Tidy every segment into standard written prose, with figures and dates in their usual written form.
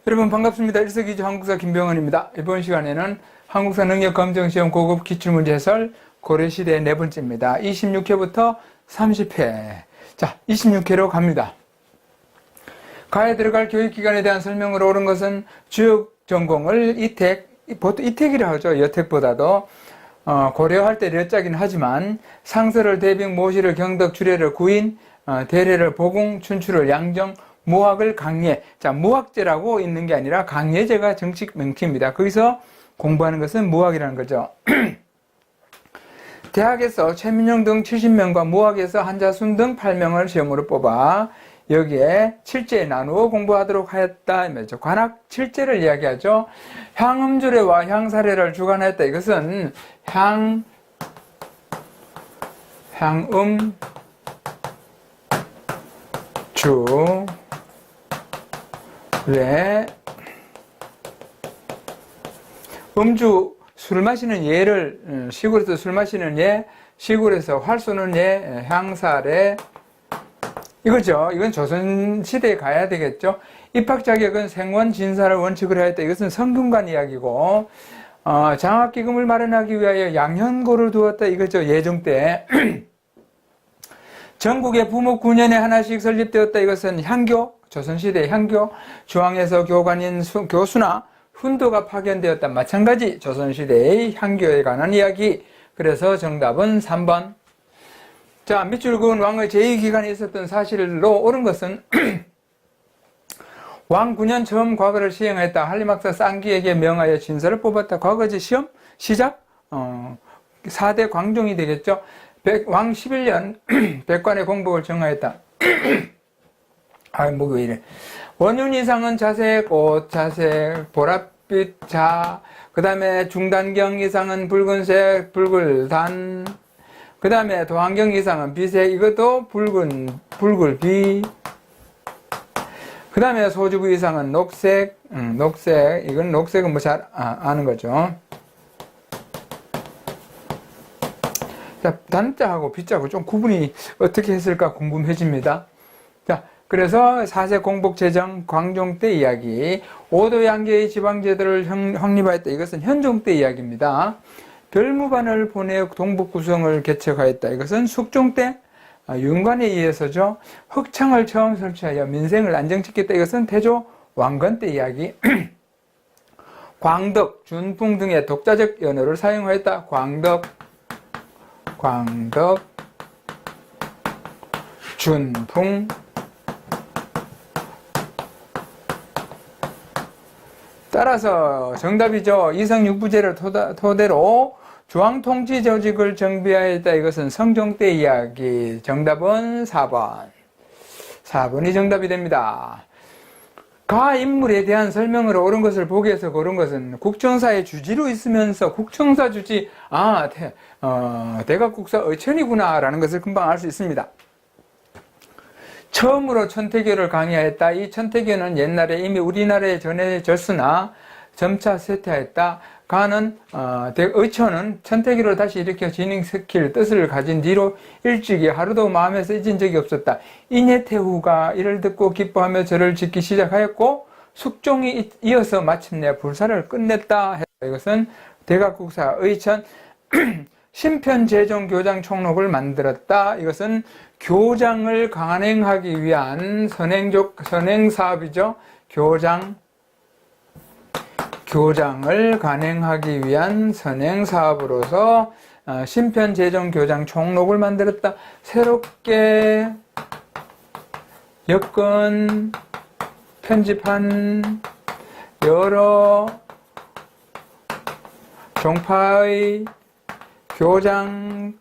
여러분 반갑습니다. 일석이조 한국사 김병헌입니다. 이번 시간에는 한국사 능력검정시험 고급 기출문제 해설 고려시대 네 번째입니다. 26회부터 30회. 자, 26회로 갑니다. 가에 들어갈 교육기관에 대한 설명으로 옳은 것은 주요 전공을 보통 이택이라 하죠. 여택보다도. 고려할 때 려자긴 하지만 상설을 대빙, 모시를 경덕, 주례를 구인, 대례를 보궁, 춘추를 양정, 무학을 강예. 자, 무학제라고 있는 게 아니라 강예제가 정식 명칭입니다. 거기서 공부하는 것은 무학이라는 거죠. 대학에서 최민영 등 70명과 무학에서 한자순 등 8명을 시험으로 뽑아 여기에 7제에 나누어 공부하도록 하였다. 관학 7제를 이야기하죠. 향음주례와 향사례를 주관하였다. 이것은 향음, 주, 례, 음주, 술 마시는 예를, 시골에서 술 마시는 예, 시골에서 활 쏘는 예, 향사례, 이거죠. 이건 조선시대에 가야 되겠죠. 입학 자격은 생원, 진사를 원칙으로 하였다. 이것은 성균관 이야기고, 장학기금을 마련하기 위하여 양현고를 두었다. 이거죠. 예종 때. 전국에 부목 9년에 하나씩 설립되었다. 이것은 향교, 조선시대의 향교, 중앙에서 교관인 교수나 훈도가 파견되었다. 마찬가지 조선시대의 향교에 관한 이야기. 그래서 정답은 3번. 자, 밑줄 그은 왕의 제2기간에 있었던 사실로 옳은 것은 왕 9년 처음 과거를 시행했다. 한림학사 쌍기에게 명하여 진서를 뽑았다. 과거제 시험 시작 4대 광종이 되겠죠. 왕 11년 백관의 공복을 정하였다. 목이 왜 이래. 원윤 이상은 자색, 옷, 자색, 보랏빛 자, 그 다음에 중단경 이상은 붉은색, 붉을단, 그 다음에 도안경 이상은 비색, 이것도 붉을비, 그 다음에 소주부 이상은 녹색, 녹색, 이건 녹색은 뭐 잘 아는 거죠. 자, 단자하고 빗자하고 좀 구분이 어떻게 했을까 궁금해집니다. 자, 그래서 사세 공복 제정 광종 때 이야기, 오도 양계의 지방제도를 확립하였다. 이것은 현종 때 이야기입니다. 별무반을 보내 동북 구성을 개척하였다. 이것은 숙종 때 윤관에 의해서죠. 흑창을 처음 설치하여 민생을 안정시켰다. 이것은 태조 왕건 때 이야기. 광덕, 준풍 등의 독자적 연어를 사용하였다. 광덕, 준풍. 따라서 정답이죠. 이성육부제를 토대로 중앙통치 조직을 정비하였다. 이것은 성종 때 이야기. 정답은 4번. 4번이 정답이 됩니다. 가 인물에 대한 설명으로 옳은 것을 보기에서 고른 것은 국정사의 주지로 있으면서 국정사 주지, 대각국사 의천이구나 라는 것을 금방 알 수 있습니다. 처음으로 천태교를 강의하였다. 이 천태교는 옛날에 이미 우리나라에 전해졌으나 점차 쇠퇴하였다. 가는 의천은 천태교를 다시 일으켜 진행시킬 뜻을 가진 뒤로 일찍이 하루도 마음에서 잊은 적이 없었다. 인예태후가 이를 듣고 기뻐하며 절을 짓기 시작하였고 숙종이 이어서 마침내 불사를 끝냈다. 이것은 대각국사 의천 신편제정 교장 총록을 만들었다. 이것은 교장을 간행하기 위한 선행사업이죠. 교장을 간행하기 위한 선행사업으로서 신편제정 교장 총록을 만들었다. 새롭게 엮은 편집한 여러 종파의 교장은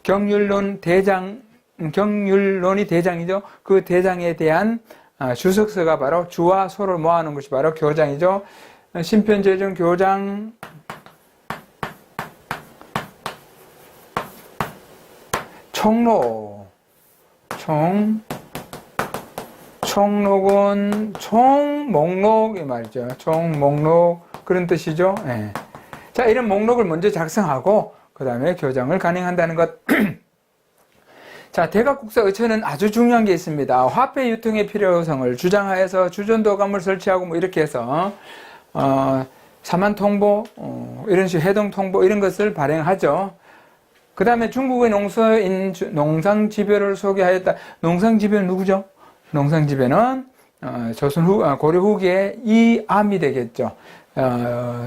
경률론이 대장이죠. 그 대장에 대한 주석서가 바로 주와 소를 모아놓은 것이 바로 교장이죠. 신편제정 교장 총록은 총목록 이 말이죠. 총목록 그런 뜻이죠. 네. 자, 이런 목록을 먼저 작성하고 그 다음에 교장을 간행한다는 것. 자, 대각국사 의처는 아주 중요한 게 있습니다. 화폐 유통의 필요성을 주장하여서 주전도감을 설치하고 뭐 이렇게 해서 사만통보, 이런 식의 해동통보 이런 것을 발행하죠. 그 다음에 중국의 농상지배를 소개하였다. 농상지배는 누구죠? 농상지배는 고려 후기에 이암이 되겠죠.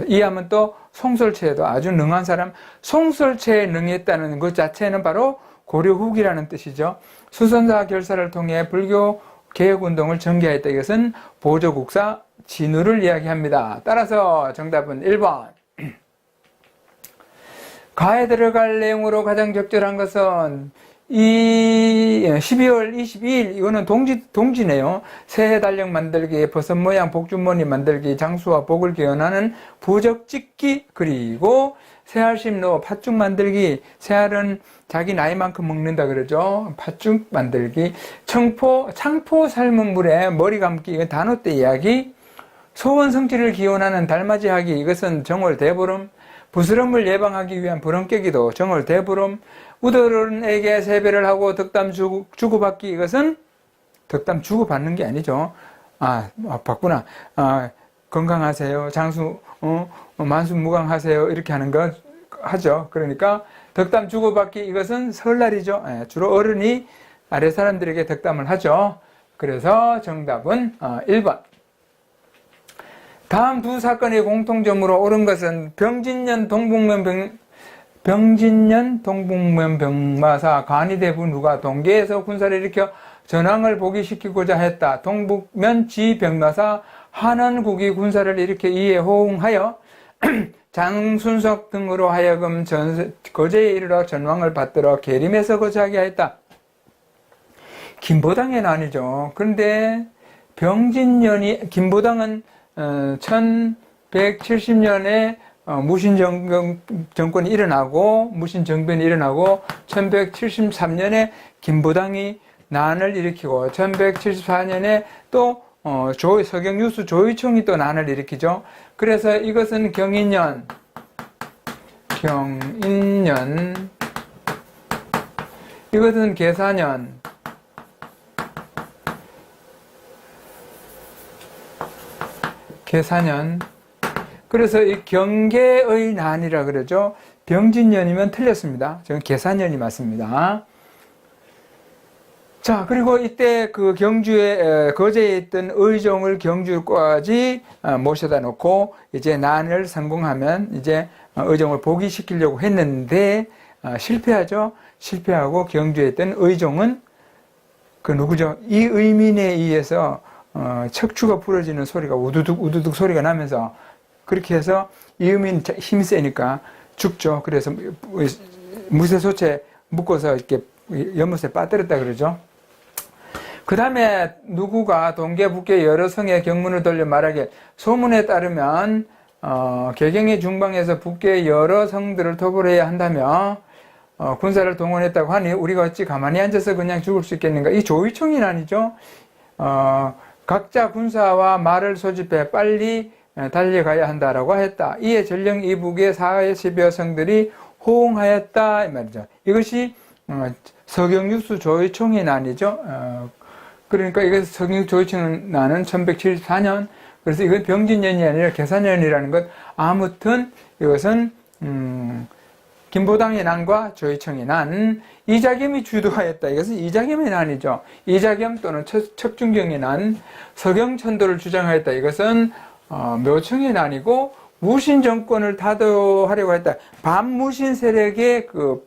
이암은 또 송설체에도 아주 능한 사람, 송설체에 능했다는 것 자체는 바로 고려 후기라는 뜻이죠. 수선사 결사를 통해 불교 개혁운동을 전개하였다. 이것은 보조국사 진우를 이야기합니다. 따라서 정답은 1번. 가에 들어갈 내용으로 가장 적절한 것은 12월 22일, 이거는 동지네요. 새해 달력 만들기, 버섯 모양 복주머니 만들기, 장수와 복을 기원하는 부적 찍기, 그리고 새알 심로 팥죽 만들기. 새알은 자기 나이만큼 먹는다 그러죠. 팥죽 만들기. 창포 삶은 물에 머리 감기, 이건 단오때 이야기. 소원 성취를 기원하는 달맞이 하기, 이것은 정월 대보름. 부스럼을 예방하기 위한 부럼깨기도 정월 대보름. 우더른에게 세배를 하고 덕담 주고받기, 이것은 덕담 주고받는 게 아니죠. 봤구나. 건강하세요. 장수, 만수무강하세요. 이렇게 하는 거 하죠. 그러니까 덕담 주고받기, 이것은 설날이죠. 주로 어른이 아래 사람들에게 덕담을 하죠. 그래서 정답은 1번. 다음 두 사건의 공통점으로 옳은 것은 병진년 동북면 병마사 간이대부 누가 동계에서 군사를 일으켜 전황을 복위시키고자 했다. 동북면 지병마사 한원국이 군사를 일으켜 이에 호응하여 장순석 등으로 하여금 거제에 이르러 전황을 받들어 계림에서 거주하게 하였다. 김보당의 난이죠. 그런데 병진년이, 김보당은 1170년에 무신정권이 일어나고, 무신정변이 일어나고, 1173년에 김보당이 난을 일으키고, 1174년에 또 서경유수 조의총이 또 난을 일으키죠. 그래서 이것은 경인년, 이것은 계사년, 그래서 이 경계의 난이라 그러죠. 병진년이면 틀렸습니다. 저는 계사년이 맞습니다. 자, 그리고 이때 그 경주에, 거제에 있던 의종을 경주까지 모셔다 놓고 이제 난을 성공하면 이제 의종을 복위시키려고 했는데 실패하죠. 실패하고 경주에 있던 의종은 그 누구죠? 이의민에 의해서 척추가 부러지는 소리가 우두둑 소리가 나면서, 그렇게 해서 이의민 힘이 세니까 죽죠. 그래서 무쇠소체 묶어서 이렇게 연못에 빠뜨렸다 그러죠. 그 다음에 누구가 동계 북계 여러 성의 경문을 돌려 말하길, 소문에 따르면 개경의 중방에서 북계 여러 성들을 토벌해야 한다며 군사를 동원했다고 하니 우리가 어찌 가만히 앉아서 그냥 죽을 수 있겠는가. 이 조의총이 난이죠. 각자 군사와 말을 소집해 빨리 달려가야 한다라고 했다. 이에 전령 이북의 40여 성들이 호응하였다, 이 말이죠. 이것이 서경유수 조의총의 난이죠. 그러니까 이것이 서경유수 조의총의 난은 1174년. 그래서 이건 병진년이 아니라 계사년이라는 것. 아무튼 이것은 김보당의 난과 조의총의 난, 이자겸이 주도하였다. 이것은 이자겸의 난이죠. 이자겸 또는 척준경의 난, 서경천도를 주장하였다. 이것은 묘청의 난이고, 무신 정권을 타도하려고 했다. 반무신 세력의 그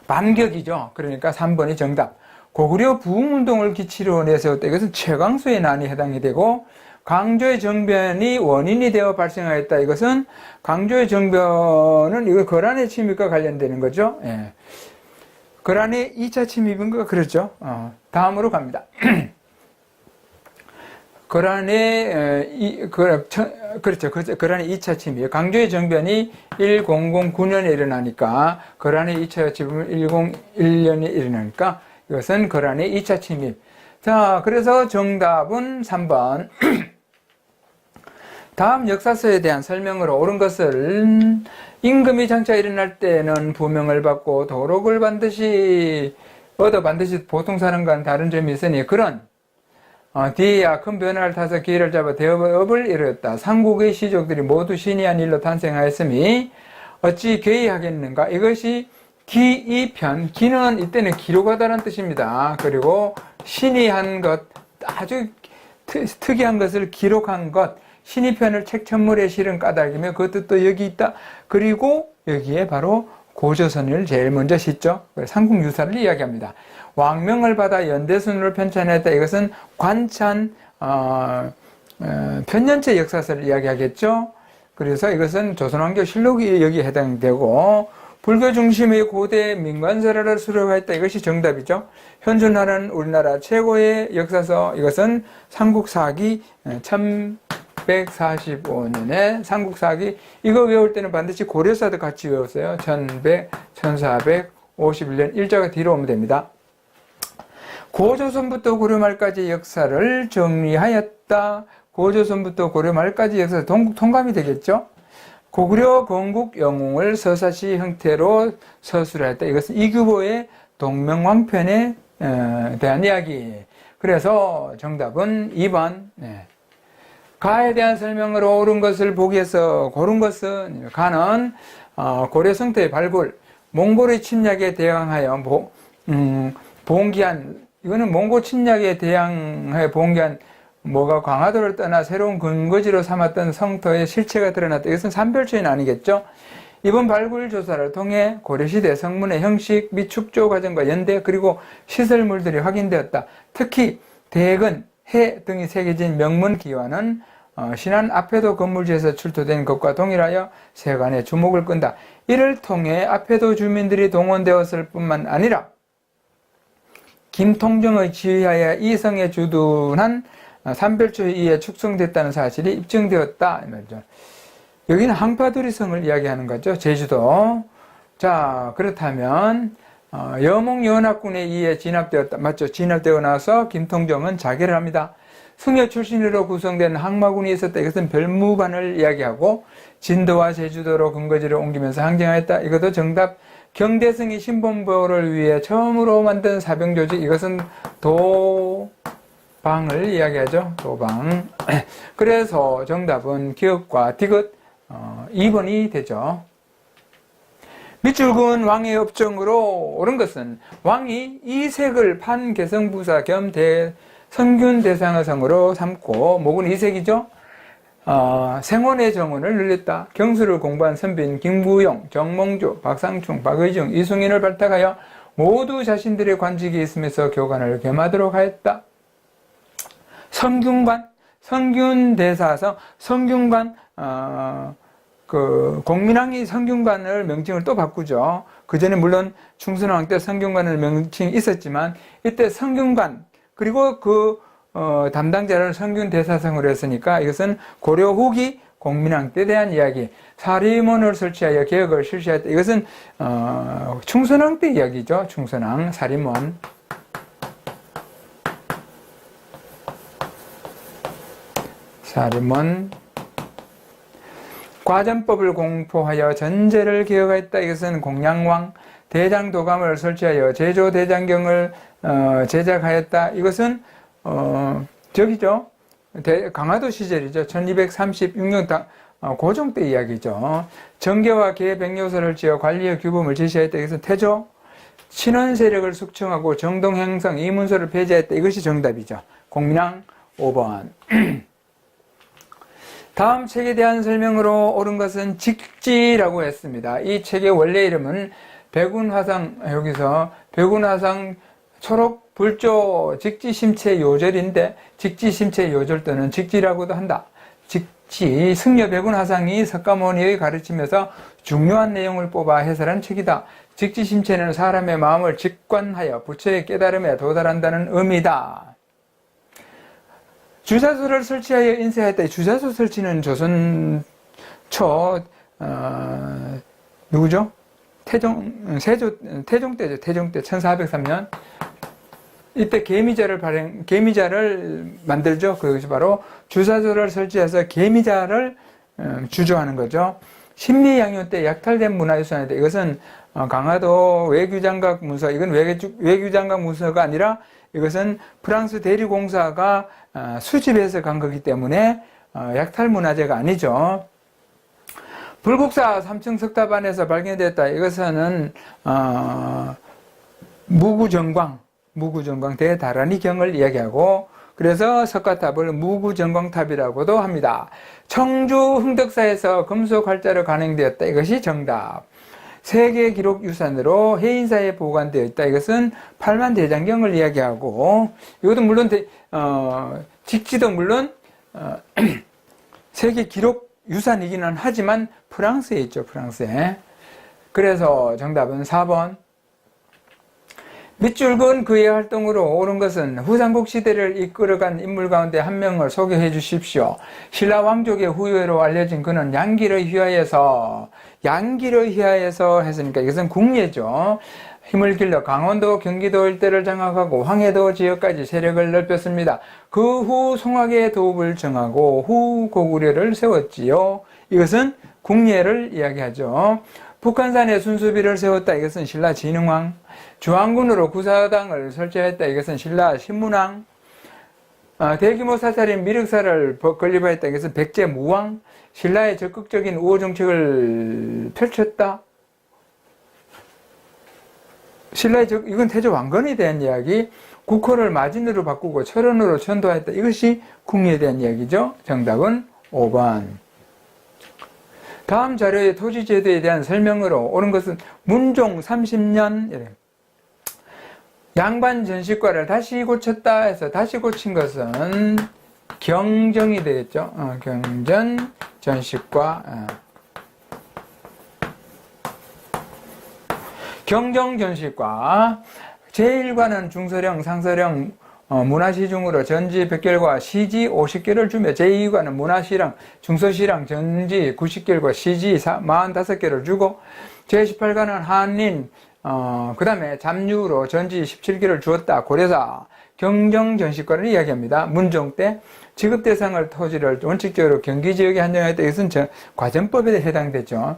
반격이죠. 그러니까 3번이 정답. 고구려 부흥운동을 기치로 내세웠다. 이것은 최광수의 난이 해당이 되고, 강조의 정변이 원인이 되어 발생하였다. 이것은 강조의 정변은 이거 거란의 침입과 관련되는 거죠. 예. 거란의 2차 침입인 거 그렇죠. 다음으로 갑니다. 거란의 거란의 2차 침입. 강조의 정변이 1009년에 일어나니까, 거란의 2차 침입은 1001년에 일어나니까 이것은 거란의 2차 침입. 자, 그래서 정답은 3번. 다음 역사서에 대한 설명으로 옳은 것은, 임금이 장차 일어날 때는 부명을 받고 도록을 반드시 얻어 반드시 보통 사람과는 다른 점이 있으니 그런 뒤에야 큰 변화를 타서 기회를 잡아 대업을 이루었다. 삼국의 시족들이 모두 신이 한 일로 탄생하였으니 어찌 괴이하겠는가. 이것이 기이편, 기는 이때는 기록하다는 뜻입니다. 그리고 신이 한 것, 아주 특이한 것을 기록한 것, 신이 편을 책천물에 실은 까닭이며 그 뜻도 여기 있다. 그리고 여기에 바로 고조선을 제일 먼저 싣죠. 삼국유사를 이야기합니다. 왕명을 받아 연대순으로 편찬했다. 이것은 관찬 편년체 역사서를 이야기하겠죠. 그래서 이것은 조선왕조실록이 여기에 해당되고 불교 중심의 고대 민관설화를 수록하였다. 이것이 정답이죠. 현존하는 우리나라 최고의 역사서, 이것은 삼국사기 1145년에 삼국사기, 이거 외울 때는 반드시 고려사도 같이 외웠어요. 1451년 일자가 뒤로 오면 됩니다. 고조선부터 고려 말까지 역사를 정리하였다. 고조선부터 고려 말까지 역사 통감이 되겠죠. 고구려 건국 영웅을 서사시 형태로 서술했다. 이것은 이규보의 동명왕편에 대한 이야기. 그래서 정답은 2번. 가에 대한 설명으로 옳은 것을 보기에서 고른 것은, 가는 고려 성토의 발굴, 몽골의 침략에 대항하여 봉기한, 이거는 몽골 침략에 대항하여 봉기한 뭐가 강화도를 떠나 새로운 근거지로 삼았던 성토의 실체가 드러났다. 이것은 산별초인 아니겠죠? 이번 발굴 조사를 통해 고려시대 성문의 형식 및 축조 과정과 연대 그리고 시설물들이 확인되었다. 특히 대근, 해 등이 새겨진 명문 기와는 신안 앞에도 건물지에서 출토된 것과 동일하여 세간의 주목을 끈다. 이를 통해 앞에도 주민들이 동원되었을 뿐만 아니라 김통정의 지휘하에 이 성에 주둔한 산별초에 의해 축성됐다는 사실이 입증되었다. 여기는 항파두리 성을 이야기하는 거죠. 제주도. 자, 그렇다면 여몽연합군에 의해 진압되었다. 맞죠? 진압되고 나서 김통정은 자결을 합니다. 승려 출신으로 구성된 항마군이 있었다. 이것은 별무반을 이야기하고 진도와 제주도로 근거지를 옮기면서 항쟁하였다. 이것도 정답. 경대승이 신본보를 위해 처음으로 만든 사병조직, 이것은 도방을 이야기하죠. 도방. 그래서 정답은 기업과 디귿 2번이 되죠. 밑줄 그은 왕의 업종으로 옳은 것은 왕이 이색을 판개성부사 겸 성균 대상의 성으로 삼고, 목은 이색이죠. 생원의 정원을 늘렸다. 경수를 공부한 선비인 김구용, 정몽주, 박상충, 박의중, 이승인을 발탁하여 모두 자신들의 관직이 있으면서 교관을 겸하도록 하였다. 성균관, 성균대사성, 성균관, 공민왕이 성균관을 명칭을 또 바꾸죠. 그 전에 물론 충선왕 때 성균관을 명칭이 있었지만, 이때 성균관, 그리고 담당자를 성균대사성으로 했으니까 이것은 고려 후기 공민왕 때에 대한 이야기. 사림원을 설치하여 개혁을 실시했다. 이것은 충선왕 때 이야기죠. 충선왕, 사림원. 사림원. 과전법을 공포하여 전제를 개혁하였다. 이것은 공양왕. 대장도감을 설치하여 제조대장경을 제작하였다. 이것은 저기죠. 강화도 시절이죠. 1236년 고종 때 이야기죠. 정계와 계백요소를 지어 관리의 규범을 제시했다. 이것은 태조. 친원 세력을 숙청하고 정동 형성 이문서를 폐지했다. 이것이 정답이죠. 공민왕 5번. 다음 책에 대한 설명으로 옳은 것은 직지라고 했습니다. 이 책의 원래 이름은 백운화상, 여기서 백운화상 초록 불조 직지심체 요절인데, 직지심체 요절 또는 직지라고도 한다. 직지, 승려 백운화상이 석가모니의 가르치면서 중요한 내용을 뽑아 해설한 책이다. 직지심체는 사람의 마음을 직관하여 부처의 깨달음에 도달한다는 의미다. 주자소를 설치하여 인쇄했다. 주자소 설치는 조선 누구죠? 태종 때죠. 태종 때 1403년. 이때 계미자를 만들죠. 그것이 바로 주사소를 설치해서 계미자를 주조하는 거죠. 신미양요 때 약탈된 문화유산이다. 이것은 강화도 외교장각 문서, 이건 외교장각 문서가 아니라 이것은 프랑스 대리공사가 수집해서 간 거기 때문에 약탈 문화재가 아니죠. 불국사 3층 석탑안에서 발견됐다. 이것은 무구정광 대다라니경을 이야기하고, 그래서 석가탑을 무구정광탑이라고도 합니다. 청주 흥덕사에서 금속 활자로 간행되었다. 이것이 정답. 세계 기록 유산으로 해인사에 보관되어 있다. 이것은 팔만대장경을 이야기하고, 이것도 물론 직지도 물론 세계 기록 유산이기는 하지만 프랑스에 있죠. 프랑스에. 그래서 정답은 4번. 밑줄근 그의 활동으로 옳은 것은 후삼국 시대를 이끌어간 인물 가운데 한 명을 소개해 주십시오. 신라 왕족의 후예로 알려진 그는 양기를 휘하여서 했으니까 이것은 궁예죠. 힘을 길러 강원도, 경기도 일대를 장악하고 황해도 지역까지 세력을 넓혔습니다. 그 후 송악의 도읍을 정하고 후 고구려를 세웠지요. 이것은 궁예를 이야기하죠. 북한산에 순수비를 세웠다. 이것은 신라 진흥왕. 주한군으로 구사당을 설치했다. 이것은 신라 신문왕. 대규모 사살인 미륵사를 건립하였다. 이것은 백제무왕. 신라의 적극적인 우호 정책을 펼쳤다. 이건 태조 왕건에 대한 이야기. 국호를 마진으로 바꾸고 철원으로 천도하였다. 이것이 궁예에 대한 이야기죠. 정답은 5번. 다음 자료의 토지제도에 대한 설명으로 옳은 것은 문종 30년 양반 전시과를 다시 고쳤다 해서 다시 고친 것은 경정이 되겠죠. 경전 전시과. 경정 전시과. 제1과는 중서령, 상서령, 문화시중으로 전지 100개과 시지 50개를 주며 제2과는 문화시랑, 중서시랑, 전지 90개과 시지 45개를 주고 제18과는 한린, 그 다음에 잡류로 전지 17개를 주었다. 고려사 경정전시과를 이야기합니다. 문종 때 지급 대상을 토지를 원칙적으로 경기지역에 한정했다. 이것은 과전법에 해당되죠.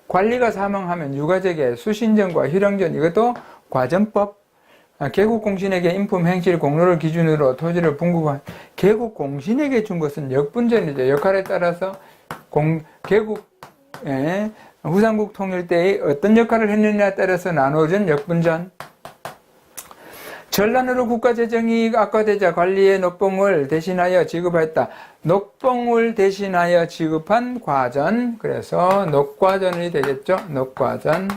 관리가 사망하면 유가족의 수신전과 희령전, 이것도 과전법. 개국공신에게 인품 행실 공로를 기준으로 토지를 분급한, 개국공신에게 준 것은 역분전이죠. 역할에 따라서 후삼국 통일 때의 어떤 역할을 했느냐에 따라서 나누어진 역분전. 전란으로 국가재정이 악화되자 관리의 녹봉을 대신하여 지급하였다. 녹봉을 대신하여 지급한 과전. 그래서 녹과전이 되겠죠. 녹과전.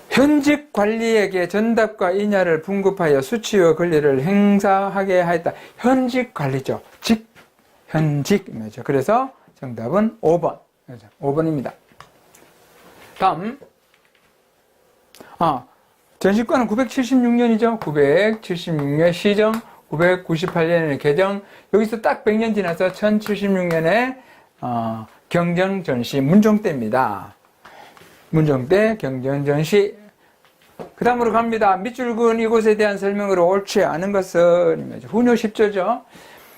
현직 관리에게 전답과 인야를 분급하여 수치와 권리를 행사하게 하였다. 현직 관리죠. 현직이죠. 그래서 정답은 5번. 5번입니다. 다음. 전시과는 976년이죠. 976년 시정, 998년에 개정. 여기서 딱 100년 지나서 1076년에 경정 전시 문종 때입니다. 문종 때 경정 전시. 그 다음으로 갑니다. 밑줄근 이곳에 대한 설명으로 옳지 않은 것은 훈요 10조죠.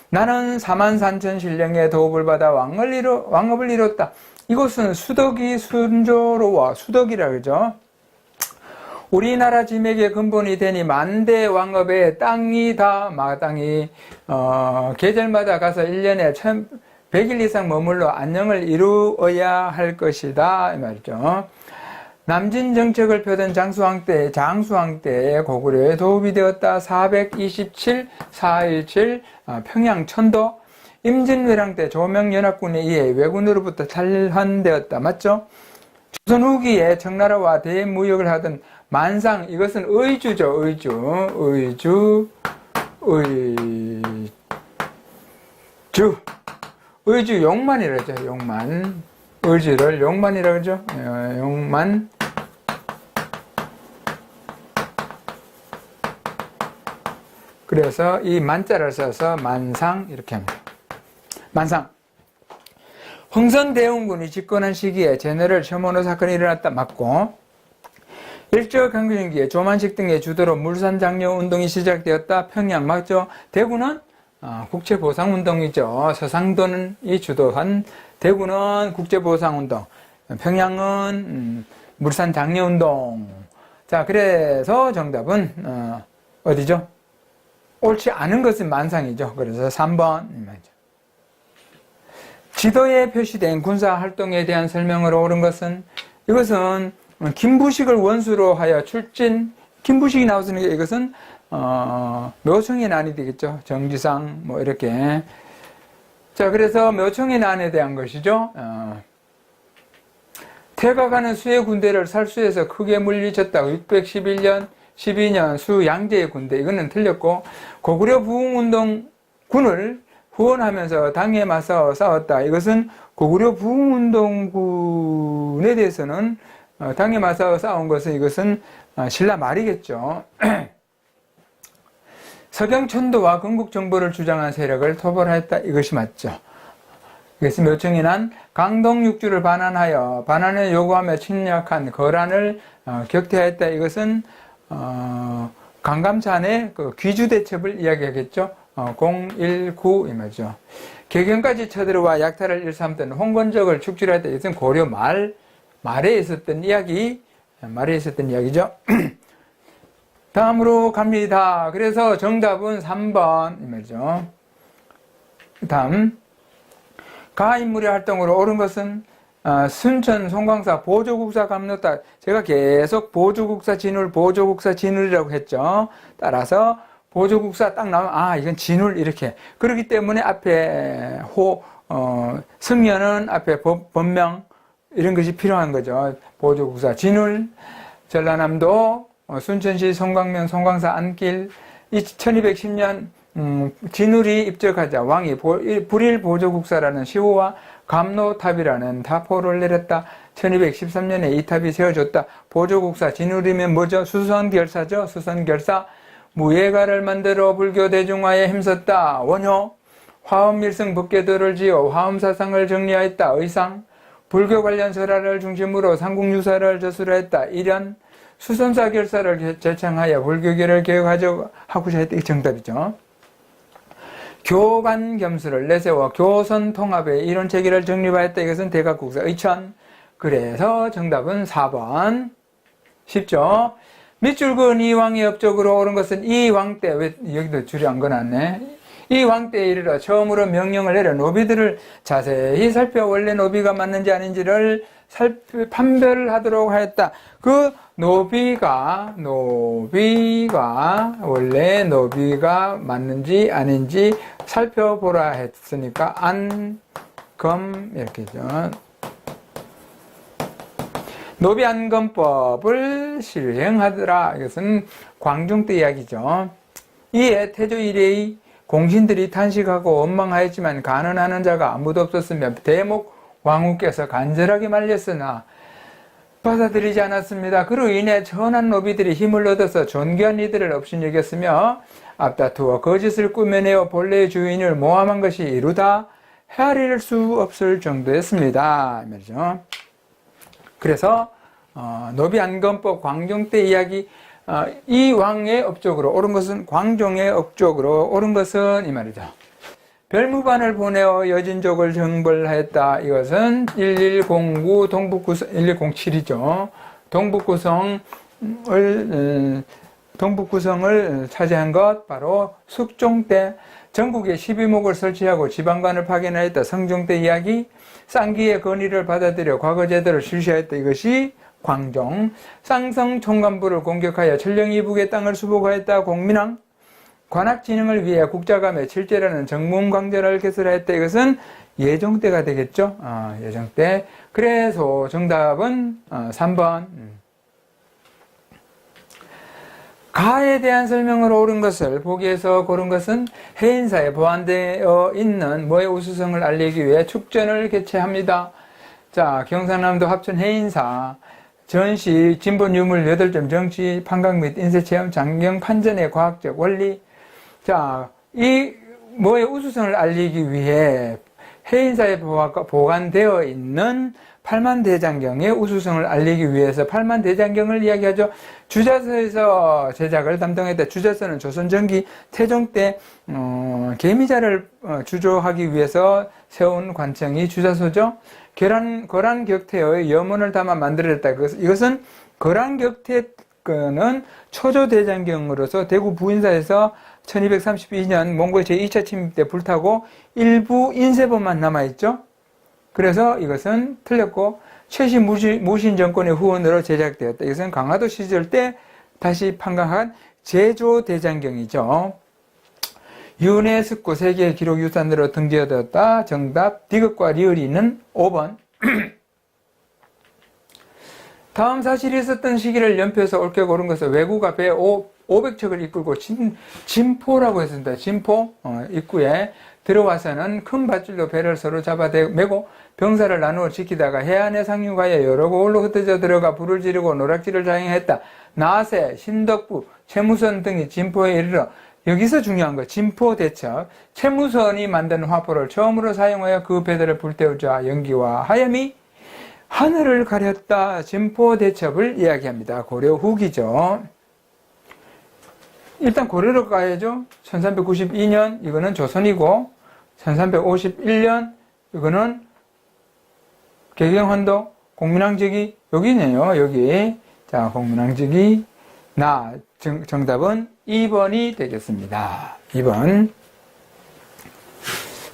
나는 43,000 신령의 도읍을 받아 왕업을 이뤘다. 이곳은 수덕이 순조로워 수덕이라 그러죠. 우리나라 지맥의 근본이 되니 만대 왕업에 땅이 다 마땅히 계절마다 가서 1년에 100일 이상 머물러 안녕을 이루어야 할 것이다 이 말이죠. 남진 정책을 펴던 장수왕 때 고구려의 도읍이 되었다. 427, 417 평양 천도. 임진왜랑 때 조명연합군에 의해 왜군으로부터 탈환되었다. 맞죠? 조선 후기에 청나라와 대무역을 하던 만상, 이것은 의주죠. 의주 용만이라 그러죠. 용만. 의주를 용만이라 그러죠. 용만. 그래서 이 만자를 써서 만상 이렇게 합니다. 만상. 흥선대원군이 집권한 시기에 제너럴 셔먼호 사건이 일어났다. 맞고. 일제강점기에 조만식 등의 주도로 물산장려 운동이 시작되었다. 평양 맞죠. 대구는 국제보상운동이죠. 서상돈이 주도한 대구는 국제보상운동, 평양은 물산 장려운동. 자, 그래서 정답은 어디죠? 옳지 않은 것은 만상이죠. 그래서 3번. 지도에 표시된 군사활동에 대한 설명으로 옳은 것은, 이것은 김부식을 원수로 하여 출진, 김부식이 나왔으니까 이것은 묘청의 난이 되겠죠. 정지상 뭐 이렇게. 자, 그래서 묘청의 난에 대한 것이죠. 태가가는 수의 군대를 살수에서 크게 물리쳤다고. 611년 12년 수 양제의 군대, 이거는 틀렸고, 고구려 부흥운동 군을 후원하면서 당에 맞서 싸웠다. 이것은 고구려 부흥운동군에 대해서는 당에 맞서 싸운 것은, 이것은 신라 말이겠죠. 서경천도와 건국정보를 주장한 세력을 토벌하였다. 이것이 맞죠. 그래서 묘청이 난 강동육주를 반환을 요구하며 침략한 거란을 격퇴하였다. 이것은 강감찬의 그 귀주대첩을 이야기하겠죠. 019 이 말이죠. 개경까지 쳐들어와 약탈을 일삼던 홍건적을 축출하였다. 이것은 고려 말에 있었던 이야기죠. 다음으로 갑니다. 그래서 정답은 3번 이 말이죠. 다음, 가인물의 활동으로 옳은 것은 순천 송광사 보조국사 감로다. 제가 계속 보조국사 진울이라고 했죠. 따라서 보조국사 딱 나오면 이건 진울 이렇게. 그렇기 때문에 앞에 승려는 앞에 법명 이런 것이 필요한 거죠. 보조국사 진울. 전라남도 순천시 송광면 송광사 안길 1210년 진울이 입적하자 왕이 불일 보조국사라는 시호와 감로탑이라는 타포를 내렸다. 1213년에 이 탑이 세워졌다. 보조국사 진울이면 뭐죠? 수선결사죠. 수선결사. 무예가를 만들어 불교 대중화에 힘썼다. 원효. 화엄밀성 법계도를 지어 화엄사상을 정리하였다. 의상. 불교 관련 설화를 중심으로 삼국유사를 저술하였다. 일연. 수선사결사를 제창하여 불교계를 개혁하고자 했다. 이 정답이죠. 교반겸수를 내세워 교선통합의 이론체계를 정립하였다. 이것은 대각국사 의천. 그래서 정답은 4번. 쉽죠? 밑줄근 이왕의 업적으로 옳은 것은 이 왕 때, 왜 여기도 줄이 안 꺼놨네. 이 왕 때에 이르러 처음으로 명령을 내려 노비들을 자세히 살펴 원래 노비가 맞는지 아닌지를 판별하도록 하였다. 그 노비가 원래 노비가 맞는지 아닌지 살펴보라 했으니까 안검 이렇게죠. 노비 안검법을 실행하더라. 이것은 광종 때 이야기죠. 이에 태조 이래의 공신들이 탄식하고 원망하였지만 간언하는 자가 아무도 없었으며 대목 왕후께서 간절하게 말렸으나 받아들이지 않았습니다. 그로 인해 천한 노비들이 힘을 얻어서 존귀한 이들을 업신여겼으며 앞다투어 거짓을 꾸며내어 본래의 주인을 모함한 것이 이루다 헤아릴 수 없을 정도였습니다. 말이죠. 그래서 노비 안검법 광종 때 이야기, 이 왕의 업적으로 옳은 것은, 광종의 업적으로 옳은 것은 이 말이죠. 별무반을 보내어 여진족을 정벌하였다. 이것은 1109 동북구성 1107이죠. 동북구성을 차지한 것 바로 숙종 때 전국에 12목을 설치하고 지방관을 파견하였다. 성종 때 이야기. 쌍기의 건의를 받아들여 과거 제도를 실시하였다. 이것이 광종. 쌍성 총관부를 공격하여 천령 이북의 땅을 수복하였다. 공민왕. 관학진흥을 위해 국자감에 칠제라는 정문광전을 개설하였다. 이것은 예종 때가 되겠죠. 예종 때. 그래서 정답은 3번. 가에 대한 설명을 옳은 것을 보기에서 고른 것은 해인사에 보완되어 있는 뭐의 우수성을 알리기 위해 축전을 개최합니다. 자, 경상남도 합천 해인사 전시 진본 유물 8점 정치 판각 및 인쇄체험 장경 판전의 과학적 원리. 자, 이 뭐의 우수성을 알리기 위해 해인사에 보관되어 있는 팔만대장경의 우수성을 알리기 위해서 팔만대장경을 이야기하죠. 주자서에서 제작을 담당했다. 주자서는 조선전기 태종 때 계미자를 주조하기 위해서 세운 관청이 주자서죠. 거란격태의 염원을 담아 만들어졌다. 이것은 거란격태는 초조대장경으로서 대구 부인사에서 1232년 몽골 제2차 침입 때 불타고 일부 인쇄본만 남아있죠. 그래서 이것은 틀렸고 최씨 무신 정권의 후원으로 제작되었다. 이것은 강화도 시절 때 다시 판가한 제조대장경이죠. 유네스코 세계 기록 유산으로 등재되었다. 정답 디귿과 리을이는 5번. 다음 사실이 있었던 시기를 연표해서 옳게 고른 것은 왜구가 배 500척을 이끌고 진포라고 했습니다. 진포 입구에 들어와서는 큰 밧줄로 배를 서로 잡아매고 병사를 나누어 지키다가 해안에 상륙하여 여러 곳으로 흩어져 들어가 불을 지르고 노략질을 자행했다. 나세, 신덕부, 채무선 등이 진포에 이르러 여기서 중요한 거 진포 대첩. 채무선이 만든 화포를 처음으로 사용하여 그 배들을 불태우자 연기와 하염이 하늘을 가렸다. 진포 대첩을 이야기합니다. 고려 후기죠. 일단 고려로 가야죠. 1392년 이거는 조선이고 1351년 이거는 개경환도 공민왕직이 여기네요. 여기. 자, 공민왕직이 정답은 2번이 되겠습니다. 2번.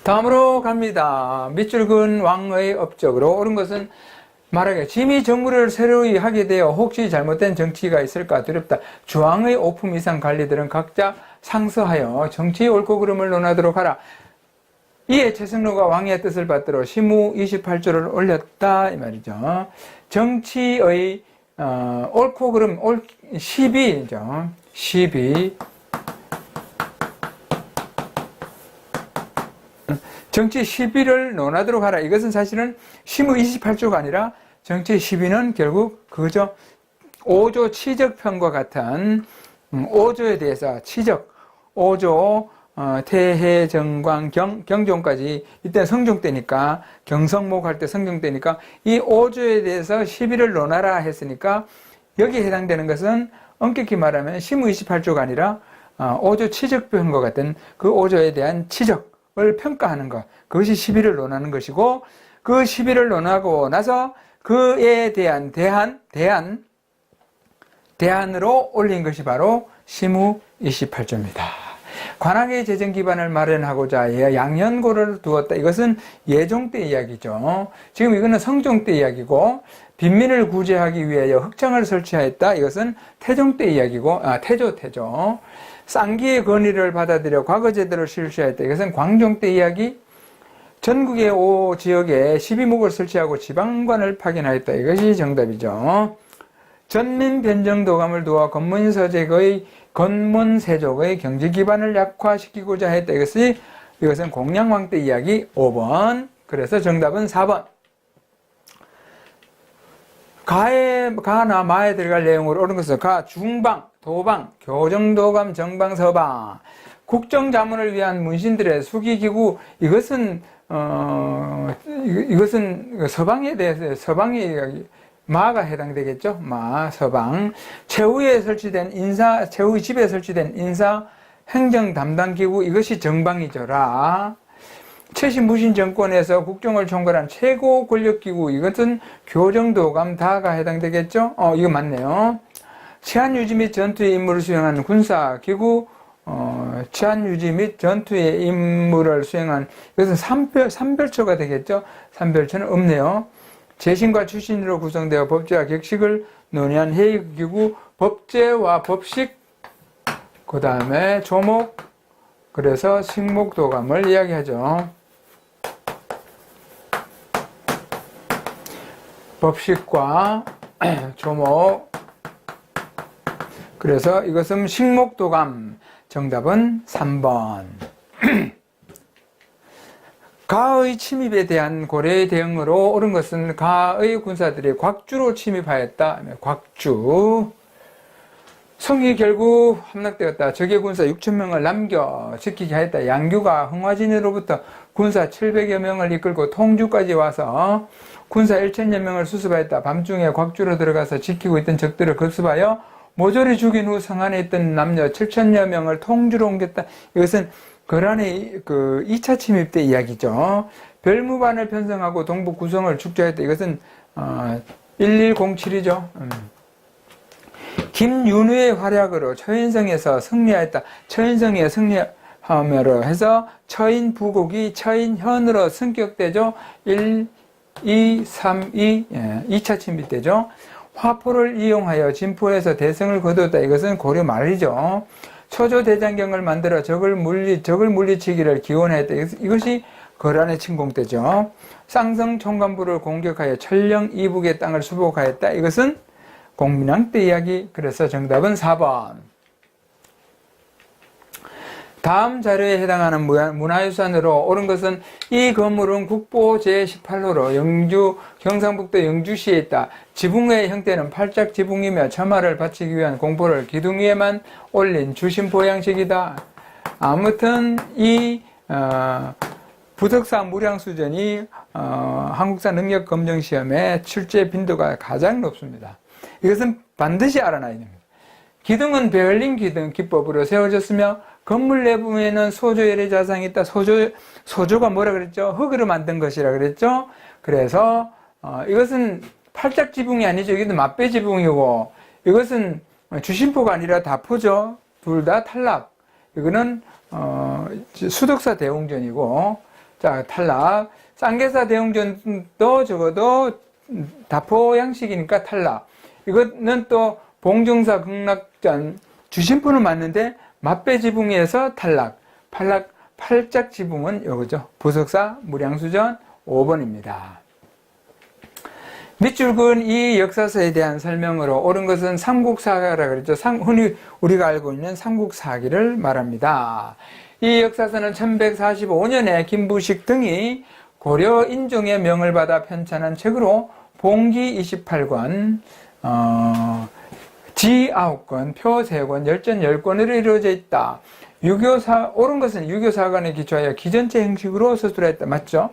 다음으로 갑니다. 밑줄 그은 왕의 업적으로 옳은 것은 말하기에 짐이 정무를 새로이 하게 되어 혹시 잘못된 정치가 있을까 두렵다. 주왕의 오품 이상 관리들은 각자 상서하여 정치의 옳고 그름을 논하도록 하라. 이에 최승로가 왕의 뜻을 받들어 시무 28조를 올렸다 이 말이죠. 정치의 옳고 그름 시비죠. 시비. 정치 시비를 논하도록 하라. 이것은 사실은 시무 28조가 아니라 정치 시비는 결국 그거죠. 5조 치적편과 같은 5조에 대해서 치적, 5조 태해, 정광, 경종까지 이때 성종 때니까 경성목 할 때 성종 때니까 이 5조에 대해서 시비를 논하라 했으니까 여기에 해당되는 것은 엄격히 말하면 시무 28조가 아니라 5조 치적편과 같은 그 5조에 대한 치적을 평가하는 것. 그것이 시비를 논하는 것이고 그 시비를 논하고 나서 그에 대한 대안으로 올린 것이 바로 시무 28조입니다. 관악의 재정 기반을 마련하고자 양현고를 두었다. 이것은 예종 때 이야기죠. 지금 이거는 성종 때 이야기고 빈민을 구제하기 위하여 흑창을 설치하였다. 이것은 태종 때 이야기고 태조. 쌍기의 건의를 받아들여 과거 제도를 실시하였다. 이것은 광종 때 이야기. 전국의 5지역에 12목을 설치하고 지방관을 파견하였다. 이것이 정답이죠. 전민변정도감을 두어 건문세족의 경제 기반을 약화시키고자 했다. 이것은 공양왕 때 이야기 5번. 그래서 정답은 4번. 가나 마에 들어갈 내용으로 옳은 것은 가, 중방, 도방, 교정도감, 정방, 서방. 국정자문을 위한 문신들의 수기기구, 이것은 서방에 대해서, 서방의 마가 해당되겠죠? 마, 서방. 최후의 집에 설치된 인사 행정 담당 기구, 이것이 정방이죠. 라. 최신 무신 정권에서 국정을 총괄한 최고 권력 기구, 이것은 교정도감 다가 해당되겠죠? 이거 맞네요. 치안 유지 및 전투의 임무를 수행하는 군사 기구, 치안 유지 및 전투의 임무를 수행한, 이것은 삼별처가 되겠죠? 삼별처는 없네요. 재신과 출신으로 구성되어 법제와 격식을 논의한 회의기구, 법제와 법식, 그 다음에 조목, 그래서 식목도감을 이야기하죠. 법식과 조목, 그래서 이것은 식목도감. 정답은 3번. 가의 침입에 대한 고려의 대응으로 옳은 것은 가의 군사들이 곽주로 침입하였다. 곽주. 성이 결국 함락되었다. 적의 군사 6,000명을 남겨 지키게 하였다. 양규가 흥화진으로부터 군사 700여 명을 이끌고 통주까지 와서 군사 1,000여 명을 수습하였다. 밤중에 곽주로 들어가서 지키고 있던 적들을 급습하여 모조리 죽인 후 성 안에 있던 남녀 7,000여 명을 통주로 옮겼다. 이것은 거란의 2차 침입 때 이야기죠. 별무반을 편성하고 동북 구성을 축조했다. 이것은 1107이죠. 김윤우의 활약으로 처인성에서 승리하였다. 처인성에 승리함으로 해서 처인부국이 처인현으로 승격되죠. 1, 2, 3, 2, 2차 침입 때죠. 화포를 이용하여 진포에서 대승을 거두었다. 이것은 고려 말이죠. 초조대장경을 만들어 적을 물리치기를 기원했다. 이것이 거란의 침공 때죠. 쌍성 총관부를 공격하여 천령 이북의 땅을 수복하였다. 이것은 공민왕 때 이야기. 그래서 정답은 4번. 다음 자료에 해당하는 문화유산으로 옳은 것은 이 건물은 국보 제18호로 영주 경상북도 영주시에 있다. 지붕의 형태는 팔짝 지붕이며 처마를 받치기 위한 공포를 기둥 위에만 올린 주심포 양식이다. 아무튼 이 부덕사 무량수전이 한국사 능력검정시험의 출제 빈도가 가장 높습니다. 이것은 반드시 알아놔야 됩니다. 기둥은 베를린 기둥 기법으로 세워졌으며 건물 내부에는 소조열의 자상이 있다. 소조가 뭐라 그랬죠? 흙으로 만든 것이라 그랬죠? 그래서 이것은 팔짝 지붕이 아니죠. 이것도 맞배 지붕이고, 이것은 주심포가 아니라 다포죠. 둘 다 탈락. 이거는 수덕사 대웅전이고, 자, 탈락. 쌍계사 대웅전도 적어도 다포 양식이니까 탈락. 이거는 또 봉정사 극락전 주심포는 맞는데 맞배 지붕에서 탈락. 팔짝 지붕은 요거죠. 부석사 무량수전 5번입니다. 밑줄근 이 역사서에 대한 설명으로 옳은 것은 삼국사가라 그랬죠. 흔히 우리가 알고 있는 삼국사기를 말합니다. 이 역사서는 1145년에 김부식 등이 고려 인종의 명을 받아 편찬한 책으로 봉기 28권, 지 9권, 표 3권, 열전 10권으로 이루어져 있다. 옳은 것은 유교사관에 기초하여 기전체 형식으로 서술했다. 맞죠?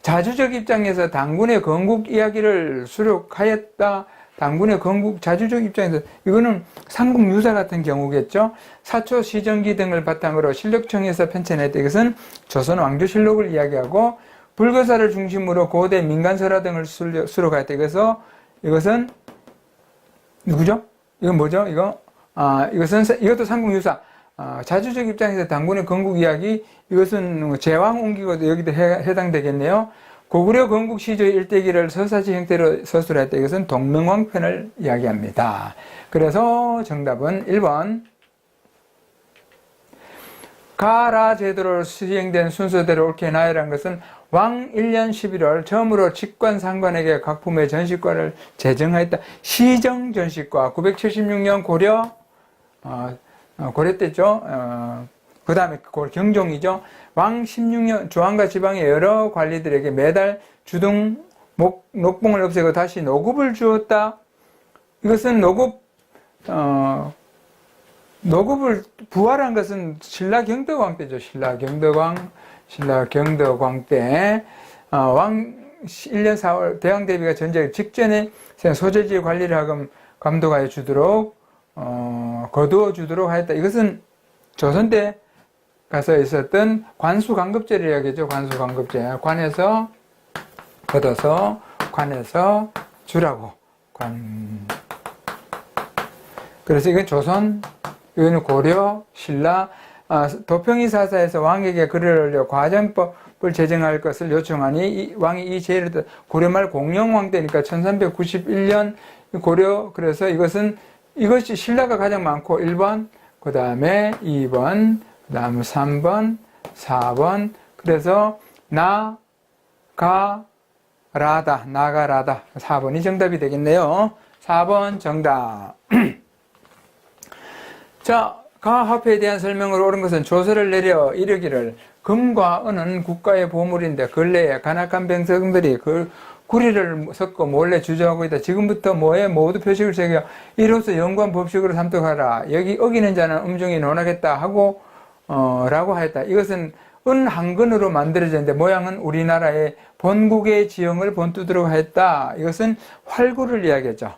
자주적 입장에서 당군의 건국 이야기를 수록하였다. 당군의 건국 자주적 입장에서 이거는 삼국유사 같은 경우겠죠. 사초 시정기 등을 바탕으로 실력청에서 편찬했다. 이것은 조선 왕조실록을 이야기하고 불거사를 중심으로 고대 민간설화 등을 수록하였다. 그래서 이것은 누구죠? 이건 뭐죠? 이것도 삼국유사. 자주적 입장에서 당군의 건국 이야기, 이것은 제왕 옮기고도 여기도 해당되겠네요. 고구려 건국 시조의 일대기를 서사시 형태로 서술했다. 이것은 동명왕편을 이야기합니다. 그래서 정답은 1번. 가라 제도로 시행된 순서대로 옳게 나열한 것은 왕 1년 11월 처음으로 직관상관에게 각품의 전시과를 제정하였다. 시정 전시과 976년 고려 때죠. 그 다음에 경종이죠. 왕 16년 조항과 지방의 여러 관리들에게 매달 주등 녹봉을 없애고 다시 노급을 주었다. 이것은 노급을 부활한 것은 신라 경덕왕 때죠. 신라 경덕왕 때 왕 1년 4월 대왕 대비가 전쟁 직전에 소재지 관리를 감독하여 주도록 거두어 주도록 하였다. 이것은 조선 때 가서 있었던 관수관급제를 이야기하죠. 관수관급제. 관에서 걷어서 관에서 주라고. 그래서 이건 조선, 이거는 고려, 신라, 도평이 사사에서 왕에게 글을 올려 과정법을 제정할 것을 요청하니 왕이 이 제의를 고려말 공영왕 때니까 1391년 고려. 그래서 이것이 신라가 가장 많고 1번, 그 다음에 2번, 그 다음에 3번, 4번. 그래서 나가라다. 4번이 정답이 되겠네요. 4번 정답. 자, 가화폐에 대한 설명으로 옳은 것은 조서를 내려 이르기를 금과 은은 국가의 보물인데 근래에 간악한 병성들이 구리를 섞고 몰래 주저하고 있다. 지금부터 뭐에 모두 표식을 새겨 이로써 영구한 법칙으로 삼도하라. 여기 어기는 자는 음중이 논하겠다 하고 라고 하였다. 이것은 은한근으로 만들어졌는데 모양은 우리나라의 본국의 지형을 본뚜드로 하였다. 이것은 활구를 이야기하죠.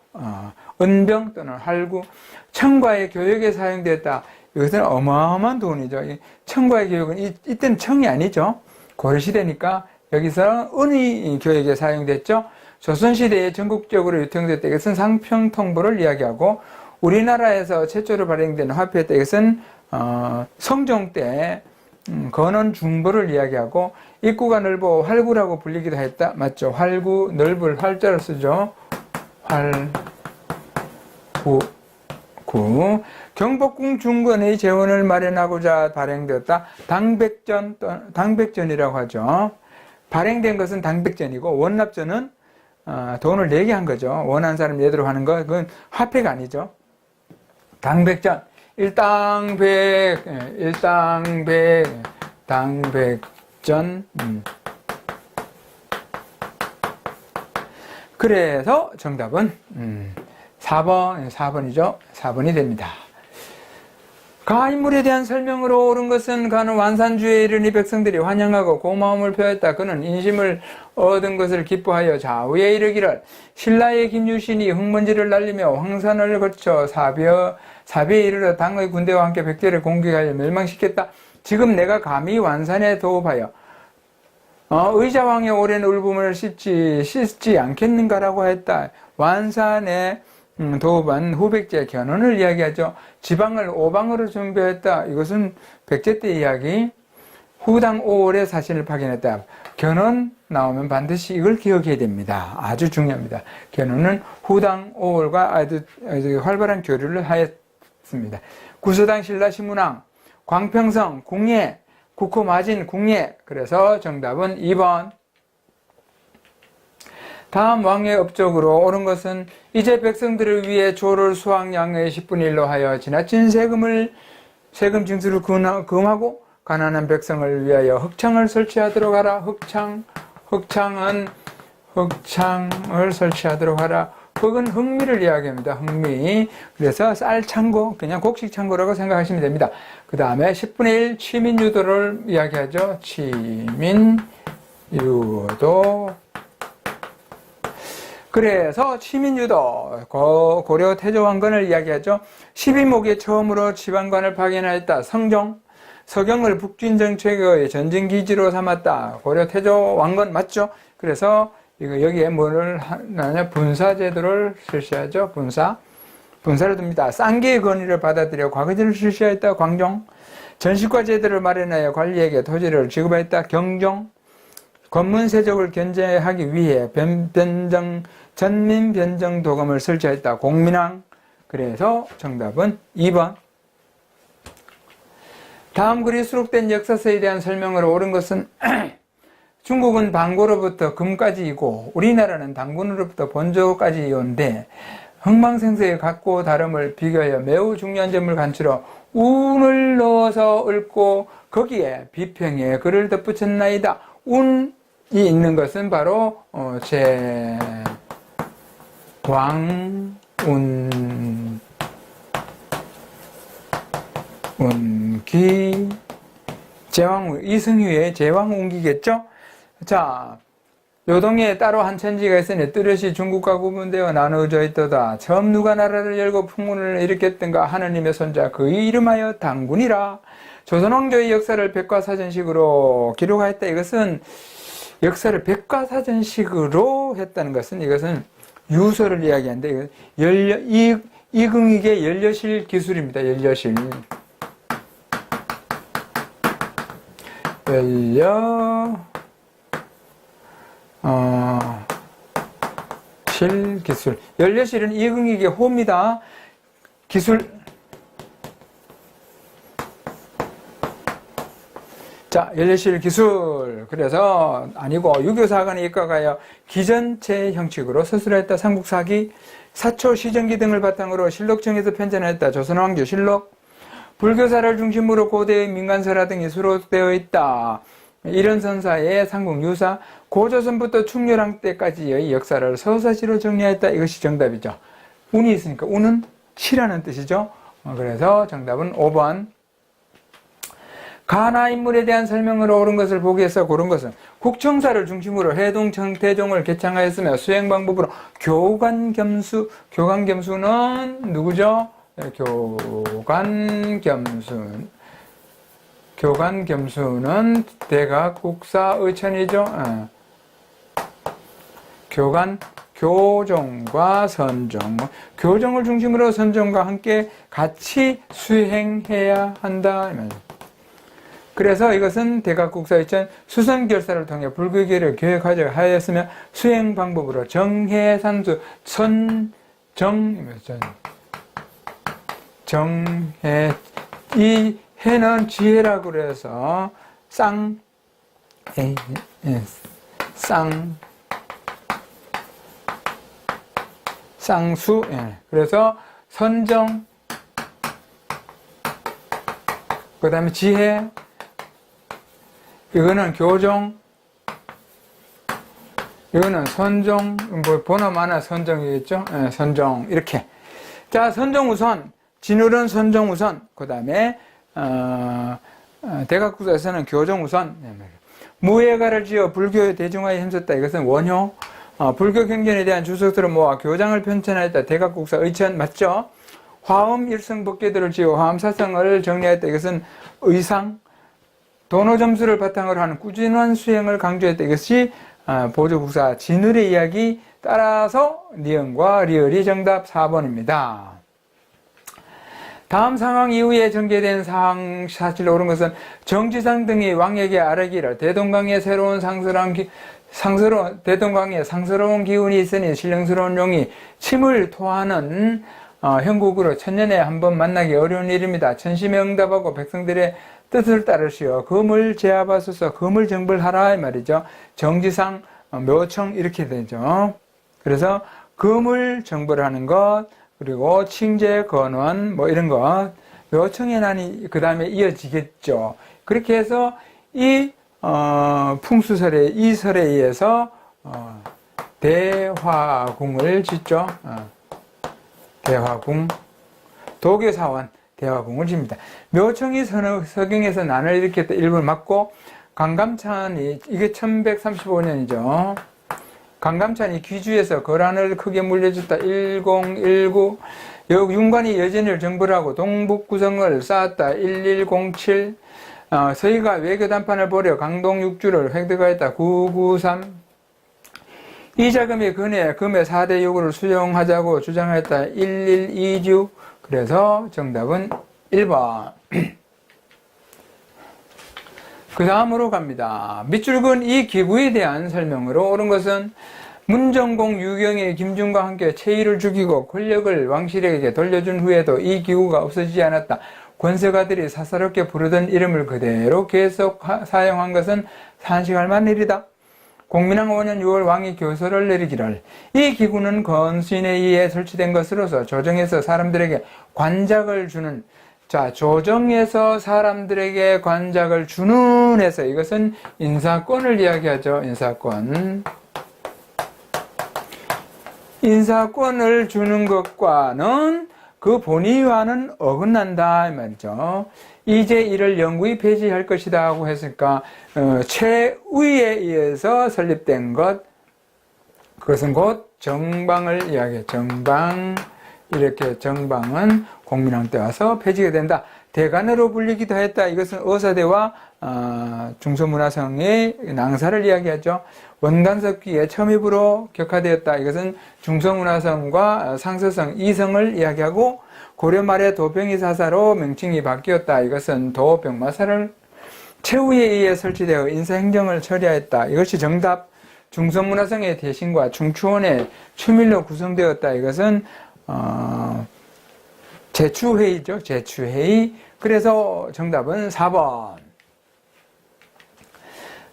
은병 또는 활구. 청과의 교역에 사용되었다. 이것은 어마어마한 돈이죠. 청과의 교역은 이때는 청이 아니죠. 고려시대니까 여기서 은의 교역에 사용됐죠. 조선시대에 전국적으로 유통됐다. 이것은 상평통보를 이야기하고 우리나라에서 최초로 발행된 화폐였다. 이것은 성종 때 건원 중보를 이야기하고 입구가 넓어 활구라고 불리기도 했다. 맞죠? 활구, 넓을 활자를 쓰죠. 활구. 경복궁 중건의 재원을 마련하고자 발행되었다. 당백전이라고 하죠. 발행된 것은 당백전이고 원납전은 돈을 내게 한 거죠. 원하는 사람 예대로 하는 거. 그건 화폐가 아니죠. 당백전. 당백전. 그래서 정답은 4번이죠. 4번이 됩니다. 가인물에 대한 설명으로 옳은 것은 가는 완산주에 이르니 백성들이 환영하고 고마움을 표했다. 그는 인심을 얻은 것을 기뻐하여 좌우에 이르기를 신라의 김유신이 흙먼지를 날리며 황산을 거쳐 사비에 이르러 당의 군대와 함께 백제를 공격하여 멸망시켰다. 지금 내가 감히 완산에 도읍하여 의자왕의 오랜 울분을 씻지 않겠는가라고 했다. 완산에 도읍한 후백제 견훤을 이야기하죠. 지방을 오방으로 준비했다. 이것은 백제 때 이야기. 후당 5월에 사실을 확인했다. 견훤 나오면 반드시 이걸 기억해야 됩니다. 아주 중요합니다. 견훤은 후당 5월과 아주 활발한 교류를 하였습니다. 구서당 신라 신문왕, 광평성, 궁예, 국호마진, 궁예. 그래서 정답은 2번. 다음 왕의 업적으로 옳은 것은 이제 백성들을 위해 조를 수확량의 10분의 1로 하여 지나친 세금 징수를 금하고 가난한 백성을 위하여 흑창을 설치하도록 하라. 흑창을 설치하도록 하라. 흑은 흥미를 이야기합니다. 흥미. 그래서 쌀창고, 그냥 곡식창고라고 생각하시면 됩니다. 그 다음에 10분의 1 치민유도를 이야기하죠. 치민유도. 그래서 치민유도, 고려 태조왕건을 이야기하죠. 12목에 처음으로 지방관을 파견하였다. 성종, 서경을 북진정책의 전쟁기지로 삼았다. 고려 태조왕건 맞죠? 그래서 여기에 뭐를 하냐, 분사제도를 실시하죠. 분사를 둡니다. 쌍계의 건의를 받아들여 과거제를 실시하였다. 광종, 전시과 제도를 마련하여 관리에게 토지를 지급하였다. 경종, 권문세족을 견제하기 위해 전민 변정 도금을 설치했다. 공민왕. 그래서 정답은 2번. 다음 글이 수록된 역사서에 대한 설명으로 옳은 것은 중국은 방고로부터 금까지이고 우리나라는 당군으로부터 본조까지이온데 흥망생쇠의 같고 다름을 비교하여 매우 중요한 점을 간추려 운을 넣어서 읊고 거기에 비평에 글을 덧붙였나이다. 운이 있는 것은 바로 운기, 이승휘의 제왕운기겠죠? 자, 요동에 따로 한 천지가 있으니 뚜렷이 중국과 구분되어 나누어져 있도다. 처음 누가 나라를 열고 풍문을 일으켰던가 하느님의 손자 그의 이름하여 당군이라. 조선왕조의 역사를 백과사전식으로 기록하였다. 이것은 역사를 백과사전식으로 했다는 것은 이것은 유서를 이야기하는데 이긍익의 연려실 기술입니다. 연려실. 실 기술. 연려실은 이긍익의 호입니다. 기술. 자, 연려실 기술. 그래서 아니고 유교사관에 입각하여 기전체 형식으로 서술했다. 삼국사기, 사초, 시전기 등을 바탕으로 실록청에서 편찬했다. 조선왕조 실록. 불교사를 중심으로 고대의 민간설화 등이 수록되어 있다. 이런 선사의 삼국 유사, 고조선부터 충렬왕 때까지의 역사를 서사시로 정리했다. 이것이 정답이죠. 운이 있으니까 운은 치라는 뜻이죠. 그래서 정답은 5번. 가나 인물에 대한 설명으로 옳은 것을 보기 위해서 고른 것은 국청사를 중심으로 해동 대종을 개창하였으며 수행 방법으로 교관겸수는 누구죠? 교관겸수는 대각국사 의천이죠. 교종과 선종, 교종을 중심으로 선종과 함께 같이 수행해야 한다. 그래서 이것은 대각국사의천 수선결사를 통해 불교계를 교육하자 하였으며 수행 방법으로 정해산수 정해, 이 해는 지혜라고 그래서 쌍수, 그래서 선정, 그 다음에 지혜, 이거는 교종, 이거는 선종, 뭐 번호 많아 선종이겠죠? 선종, 이렇게. 자, 선종 우선, 진울은 선종 우선, 그 다음에 대각국사에서는 교종 우선. 무예가를 지어 불교의 대중화에 힘썼다. 이것은 원효. 불교 경전에 대한 주석들을 모아 교장을 편찬하였다. 대각국사 의천 맞죠? 화엄 일성법계들을 지어 화엄사성을 정리했다. 이것은 의상. 도노점수를 바탕으로 하는 꾸준한 수행을 강조했다. 이것이 보조국사 진울의 이야기 따라서 니은과 리을이 정답 4번입니다. 다음 상황 이후에 전개된 사항 사실로 옳은 것은 정지상 등이 왕에게 아뢰기를 대동강에 대동강에 상스러운 기운이 있으니 신령스러운 용이 침을 토하는 형국으로 천년에 한 번 만나기 어려운 일입니다. 천심에 응답하고 백성들의 뜻을 따르시어 금을 제압하소서. 금을 정벌하라 이 말이죠. 정지상, 묘청 이렇게 되죠. 그래서 금을 정벌하는 것, 그리고 칭제, 건원 뭐 이런 것, 묘청의 난이 그 다음에 이어지겠죠. 그렇게 해서 이 풍수설에 이 설에 의해서 대화궁을 짓죠. 대화궁, 도교사원 대화궁을 집니다. 묘청이 서경에서 난을 일으켰다. 일부를 맞고, 강감찬이 이게 1135년이죠. 강감찬이 귀주에서 거란을 크게 물려줬다. 1019. 윤관이 여진을 정벌하고 동북구성을 쌓았다. 1107. 서희가 외교 단판을 벌여 강동 육주를 획득하였다. 993. 이 자금이 금의 4대 요구를 수용하자고 주장하였다. 1126. 그래서 정답은 1번. 그 다음으로 갑니다. 밑줄 근 이 기구에 대한 설명으로 옳은 것은 문정공 유경의 김준과 함께 최희를 죽이고 권력을 왕실에게 돌려준 후에도 이 기구가 없어지지 않았다. 권세가들이 사사롭게 부르던 이름을 그대로 계속 사용한 것은 산식할 만한 일이다. 공민왕 5년 6월 왕이 교서를 내리기를 이 기구는 건수인에 의해 설치된 것으로서 조정에서 사람들에게 관작을 주는, 자, 조정에서 사람들에게 관작을 주는 해서 이것은 인사권을 이야기하죠. 인사권을 주는 것과는 그 본의와는 어긋난다 이 말이죠. 이제 이를 영구히 폐지할 것이다 하고 했으니까 최후에 의해서 설립된 것, 그것은 곧 정방을 이야기해요. 정방, 이렇게 정방은 공민왕 때 와서 폐지가 된다. 대간으로 불리기도 했다. 이것은 어사대와 중서문화성의 낭사를 이야기하죠. 원간섭기에 첨입으로 격화되었다. 이것은 중서문화성과 상서성, 이성을 이야기하고 고려 말에 도병이 사사로 명칭이 바뀌었다. 이것은 도병마사를 최후에 의해 설치되어 인사행정을 처리하였다. 이것이 정답. 중서문화성의 대신과 중추원의 추밀로 구성되었다. 이것은 제추회의죠. 제추회의. 그래서 정답은 4번.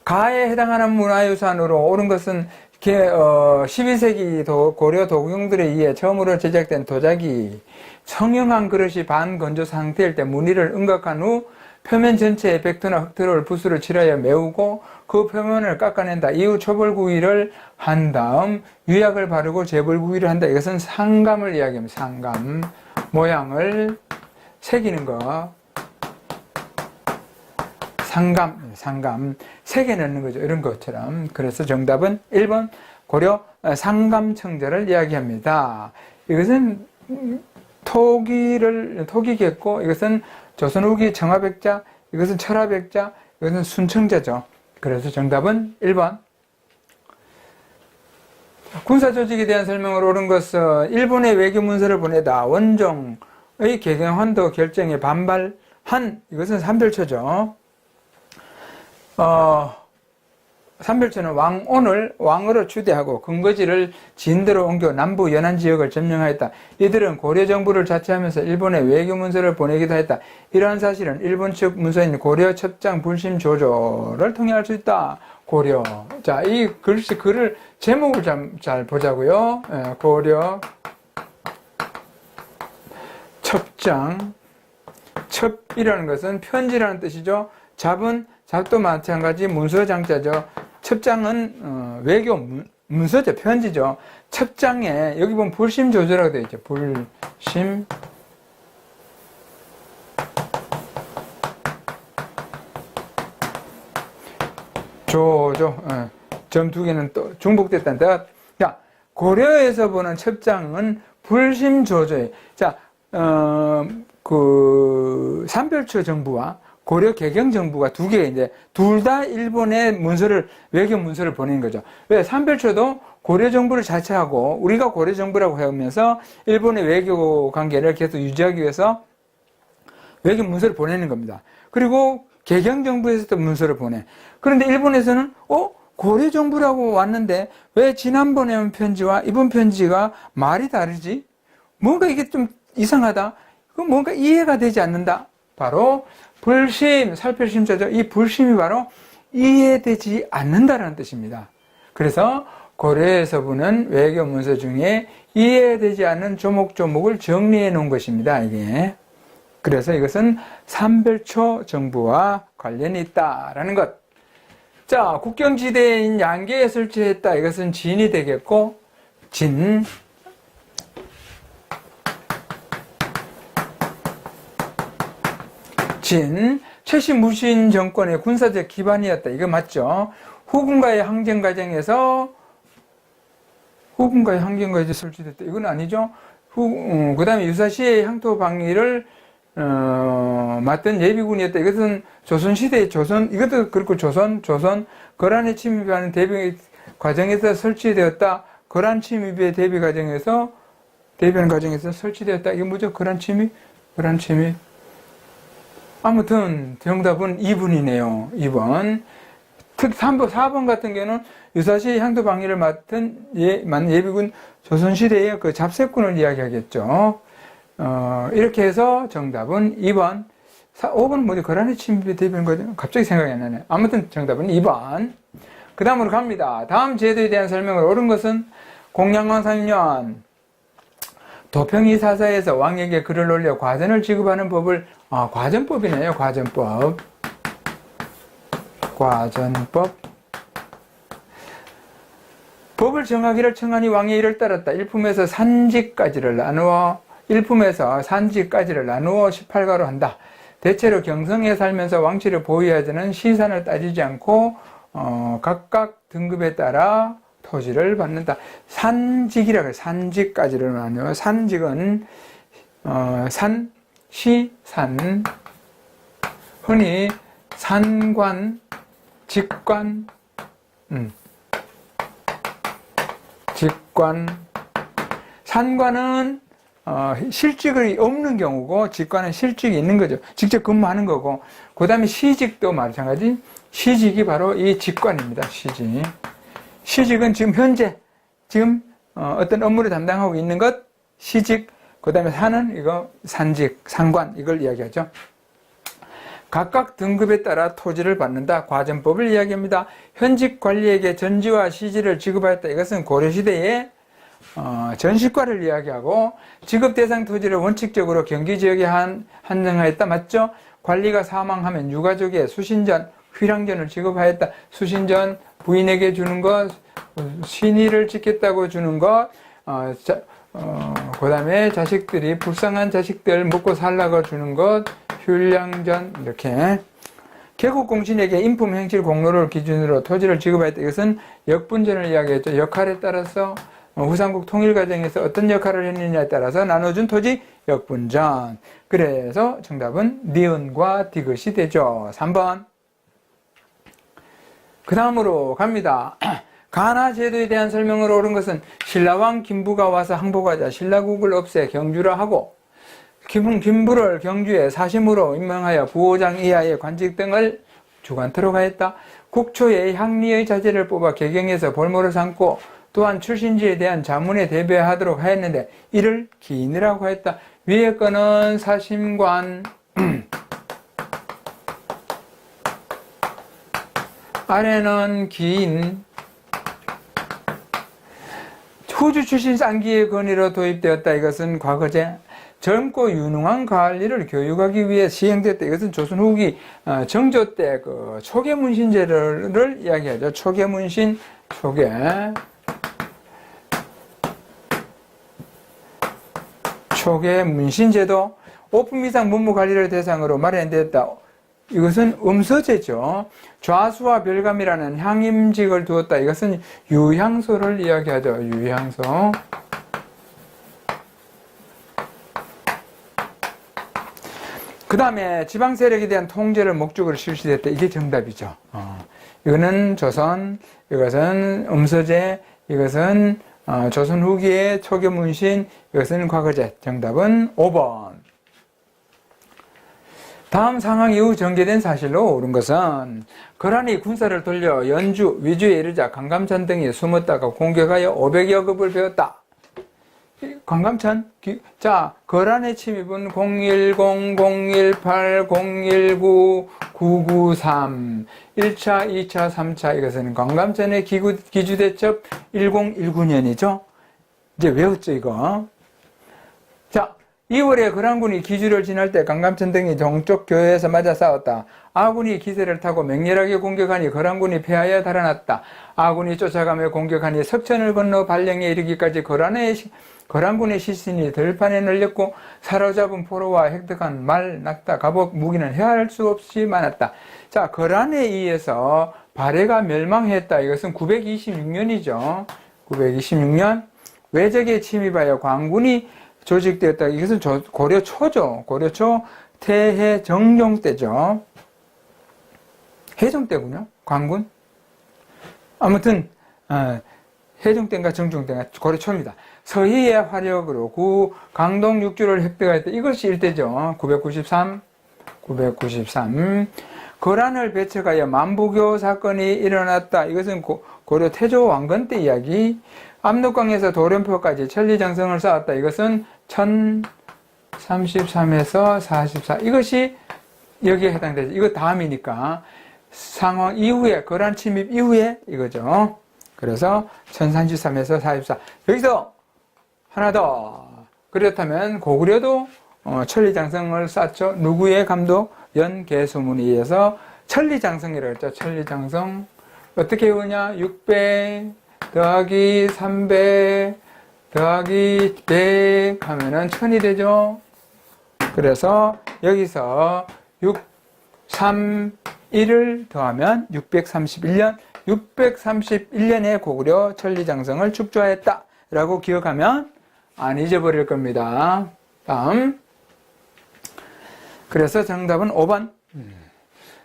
가에 해당하는 문화유산으로 옳은 것은 12세기 고려 도경들에 의해 처음으로 제작된 도자기, 성형한 그릇이 반건조 상태일 때 무늬를 응각한 후 표면 전체에 벡터나 흑토를 붓으로 칠하여 메우고 그 표면을 깎아낸다. 이후 초벌구이를 한 다음 유약을 바르고 재벌구이를 한다. 이것은 상감을 이야기합니다. 상감. 모양을 새기는 거. 상감. 새겨 넣는 거죠. 이런 것처럼. 그래서 정답은 1번 고려 상감청자를 이야기합니다. 이것은 토기겠고, 이것은 조선 후기 청하백자, 이것은 철하백자, 이것은 순청자죠. 그래서 정답은 1번. 군사조직에 대한 설명을 옳은 것은 일본에 외교문서를 보내다 원종의 개경환도 결정에 반발한, 이것은 삼별초죠. 삼별초는 왕온을 왕으로 추대하고 근거지를 진도로 옮겨 남부 연안 지역을 점령하였다. 이들은 고려 정부를 자처하면서 일본에 외교문서를 보내기도 했다. 이러한 사실은 일본 측 문서인 고려 첩장 불심 조조를 통해 알 수 있다. 고려. 자, 이 글을 제목을 잘 보자고요. 고려 첩장. 첩이라는 것은 편지라는 뜻이죠. 잡도 마찬가지 문서장자죠. 첩장은 외교 문서죠. 편지죠. 첩장에 여기 보면 불심 조조라고 되어 있죠. 불심 조조. 점 두 개는 또 중복됐다는 뜻. 자, 고려에서 보는 첩장은 불심 조조예요. 자, 삼별초 정부와 고려 개경 정부가 두 개인데 둘 다 일본에 외교 문서를 보낸 거죠. 왜? 삼별초도 고려 정부를 자처하고 우리가 고려 정부라고 하면서 일본의 외교 관계를 계속 유지하기 위해서 외교 문서를 보내는 겁니다. 그리고 개경 정부에서도 문서를 보내. 그런데 일본에서는 고려 정부라고 왔는데 왜 지난번에 온 편지와 이번 편지가 말이 다르지? 뭔가 이게 좀 이상하다. 뭔가 이해가 되지 않는다. 바로 불심, 살필심자죠. 이 불심이 바로 이해되지 않는다라는 뜻입니다. 그래서 고려에서 보는 외교 문서 중에 이해되지 않는 조목조목을 정리해 놓은 것입니다. 이게. 그래서 이것은 삼별초 정부와 관련이 있다라는 것. 자, 국경지대인 양계에 설치했다. 이것은 진이 되겠고, 진. 최신 무신 정권의 군사적 기반이었다. 이거 맞죠? 후군과의 항쟁 과정에서 설치됐다. 이건 아니죠? 그 다음에 유사시의 향토 방위를 맡은 예비군이었다. 이것은 조선시대의 이것도 그렇고 거란에 침입하는 대비 과정에서 설치되었다. 거란 침입의 대비하는 과정에서 설치되었다. 이게 뭐죠? 거란 침입. 아무튼 정답은 2번이네요. 2번. 4번 같은 경우는 유사시 향토 방위를 맡은 예비군 조선시대의 그 잡세꾼을 이야기하겠죠. 이렇게 해서 정답은 2번. 5번은 뭐지? 거란의 침입에 대비하는 거죠? 갑자기 생각이 안 나네. 아무튼 정답은 2번. 그 다음으로 갑니다. 다음 제도에 대한 설명을 옳은 것은 공양왕 3년 도평이 사사에서 왕에게 글을 올려 과전을 지급하는 법을 과전법이네요. 과전법. 법을 정하기를 청하니 왕의 일을 따랐다. 일품에서 산지까지를 나누어 18가로 한다. 대체로 경성에 살면서 왕실을 보유하자는 시산을 따지지 않고 각각 등급에 따라 토지를 받는다. 산직이라고 해요. 산직까지를 나누어. 산직은 산, 시, 산, 흔히 산관, 직관, 산관은 실직이 없는 경우고 직관은 실직이 있는 거죠. 직접 근무하는 거고. 그 다음에 시직도 마찬가지. 시직이 바로 이 직관입니다. 시직은 지금 어떤 업무를 담당하고 있는 것, 시직. 그 다음에 산은 이거 산직, 상관 이걸 이야기하죠. 각각 등급에 따라 토지를 받는다. 과전법을 이야기합니다. 현직 관리에게 전지와 시지를 지급하였다. 이것은 고려시대의 전시과를 이야기하고 지급 대상 토지를 원칙적으로 경기지역에 한정하였다. 맞죠? 관리가 사망하면 유가족에 수신전, 휘랑전을 지급하였다. 수신전, 부인에게 주는 것, 신의를 지켰다고 주는 것, 그 다음에 자식들이, 불쌍한 자식들 먹고 살라고 주는 것, 휘랑전, 이렇게. 개국공신에게 인품, 행실, 공로를 기준으로 토지를 지급하였다. 이것은 역분전을 이야기했죠. 역할에 따라서 후삼국 통일 과정에서 어떤 역할을 했느냐에 따라서 나눠준 토지 역분전. 그래서 정답은 니은과 디귿이 되죠. 3번. 그 다음으로 갑니다. 가나 제도에 대한 설명을 옳은 것은 신라왕 김부가 와서 항복하자 신라국을 없애 경주라 하고 김부를 경주에 사심으로 임명하여 부호장 이하의 관직 등을 주관토록 하였다. 국초에 향리의 자제를 뽑아 개경에서 볼모를 삼고 또한 출신지에 대한 자문에 대비하도록 하였는데 이를 기인이라고 하였다. 위에 거는 사심관, 아래는 기인. 호주 출신 쌍기의 건의로 도입되었다. 이것은 과거제. 젊고 유능한 관리를 교육하기 위해 시행됐다. 이것은 조선 후기 정조 때 그 초계문신제를 이야기하죠. 초계문신, 초계문신제도. 5품 이상 문무 관리를 대상으로 마련되었다. 이것은 음서제죠. 좌수와 별감이라는 향임직을 두었다. 이것은 유향소를 이야기하죠. 유향소. 그 다음에 지방 세력에 대한 통제를 목적으로 실시됐다. 이게 정답이죠. 이거는 조선, 이것은 음서제, 이것은 조선 후기의 초계문신, 이것은 과거제. 정답은 5번. 다음 상황 이후 전개된 사실로 옳은 것은 거란이 군사를 돌려 연주, 위주에 이르자 강감찬 등이 숨었다가 공격하여 500여 급을 배웠다. 강감찬? 자, 거란의 침입은 010, 018, 019, 993, 1차, 2차, 3차. 이것은 강감찬의 기주대첩 1019년이죠. 이제 외웠죠, 이거. 자, 2월에 거란군이 기주를 지날 때 강감찬 등이 동쪽 교회에서 맞아 싸웠다. 아군이 기세를 타고 맹렬하게 공격하니 거란군이 패하여 달아났다. 아군이 쫓아가며 공격하니 석천을 건너 발령에 이르기까지 거란군의 시신이 들판에 널렸고 사로잡은 포로와 획득한 말, 낙타, 갑옷, 무기는 헤아릴 수 없이 많았다. 자, 거란에 의해서 발해가 멸망했다. 이것은 926년이죠. 926년 외적에 침입하여 광군이 조직되었다. 이것은 고려 초죠. 고려 초 태해 정종 때죠. 해종 때군요. 광군. 아무튼 해종 때인가 정종 때인가 고려 초입니다. 서희의 화력으로 강동 6주를 획득하였다. 이것이 일대죠. 993. 거란을 배척하여 만부교 사건이 일어났다. 이것은 고려 태조 왕건 때 이야기. 압록강에서 도련표까지 천리장성을 쌓았다. 이것은 1033에서 44. 이것이 여기에 해당되죠. 이거 다음이니까 상황 이후에, 거란 침입 이후에 이거죠. 그래서 1033에서 44. 여기서 하나 더. 그렇다면 고구려도 천리장성을 쌓죠. 누구의 감독? 연개수문에 의해서 천리장성이라고 했죠. 천리장성. 어떻게 외우냐? 600 더하기 300 더하기 100 하면은 1000이 되죠. 그래서 여기서 6, 3, 1을 더하면 631년, 631년에 고구려 천리장성을 축조하였다. 라고 기억하면 안 잊어버릴 겁니다. 다음. 그래서 정답은 5번.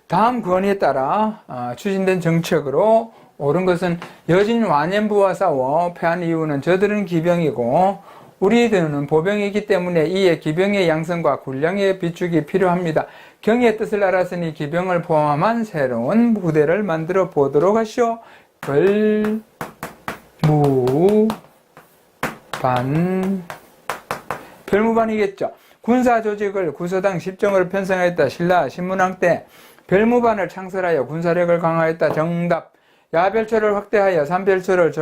다음 건의에 따라 추진된 정책으로 옳은 것은 여진 완연부와 싸워 패한 이유는 저들은 기병이고 우리들은 보병이기 때문에 이에 기병의 양성과 군량의 비축이 필요합니다. 경의 뜻을 알았으니 기병을 포함한 새로운 부대를 만들어 보도록 하시오. 별무반이겠죠. 군사 조직을 구서당 10정을 편성하였다. 신라 신문왕 때 별무반을 창설하여 군사력을 강화했다. 정답. 야별초를 확대하여 삼별초를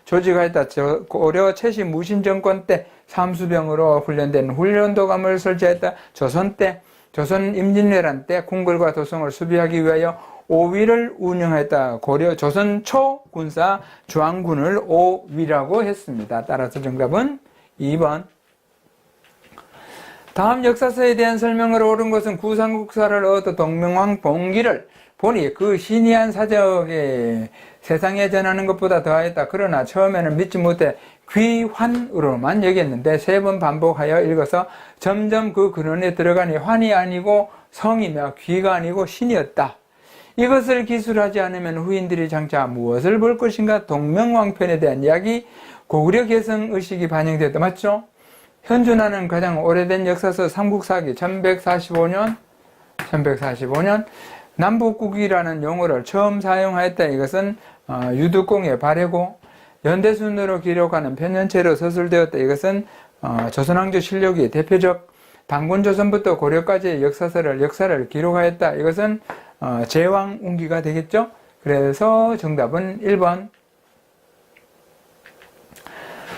조직하였다. 고려 최씨 무신정권 때 삼수병으로 훈련된 훈련도감을 설치했다. 조선 때 조선 임진왜란 때 궁궐과 도성을 수비하기 위하여 오위를 운영했다. 고려 조선 초군사 중앙군을 오위라고 했습니다. 따라서 정답은 2번. 다음 역사서에 대한 설명을 옳은 것은 구삼국사를 얻어 동명왕 봉기를 보니 그 신이한 사적에 세상에 전하는 것보다 더하였다. 그러나 처음에는 믿지 못해 귀환으로만 여겼는데 3번 반복하여 읽어서 점점 그 근원에 들어가니 환이 아니고 성이며 귀가 아니고 신이었다. 이것을 기술하지 않으면 후인들이 장차 무엇을 볼 것인가? 동명왕편에 대한 이야기, 고구려 개성의식이 반영되었다. 맞죠? 현존하는 가장 오래된 역사서 삼국사기 1145년 남북국이라는 용어를 처음 사용하였다. 이것은 유득공의 발해고, 연대순으로 기록하는 편년체로 서술되었다. 이것은 조선왕조 실록이 대표적 단군조선부터 고려까지의 역사를 기록하였다. 이것은 제왕운기가 되겠죠. 그래서 정답은 1번.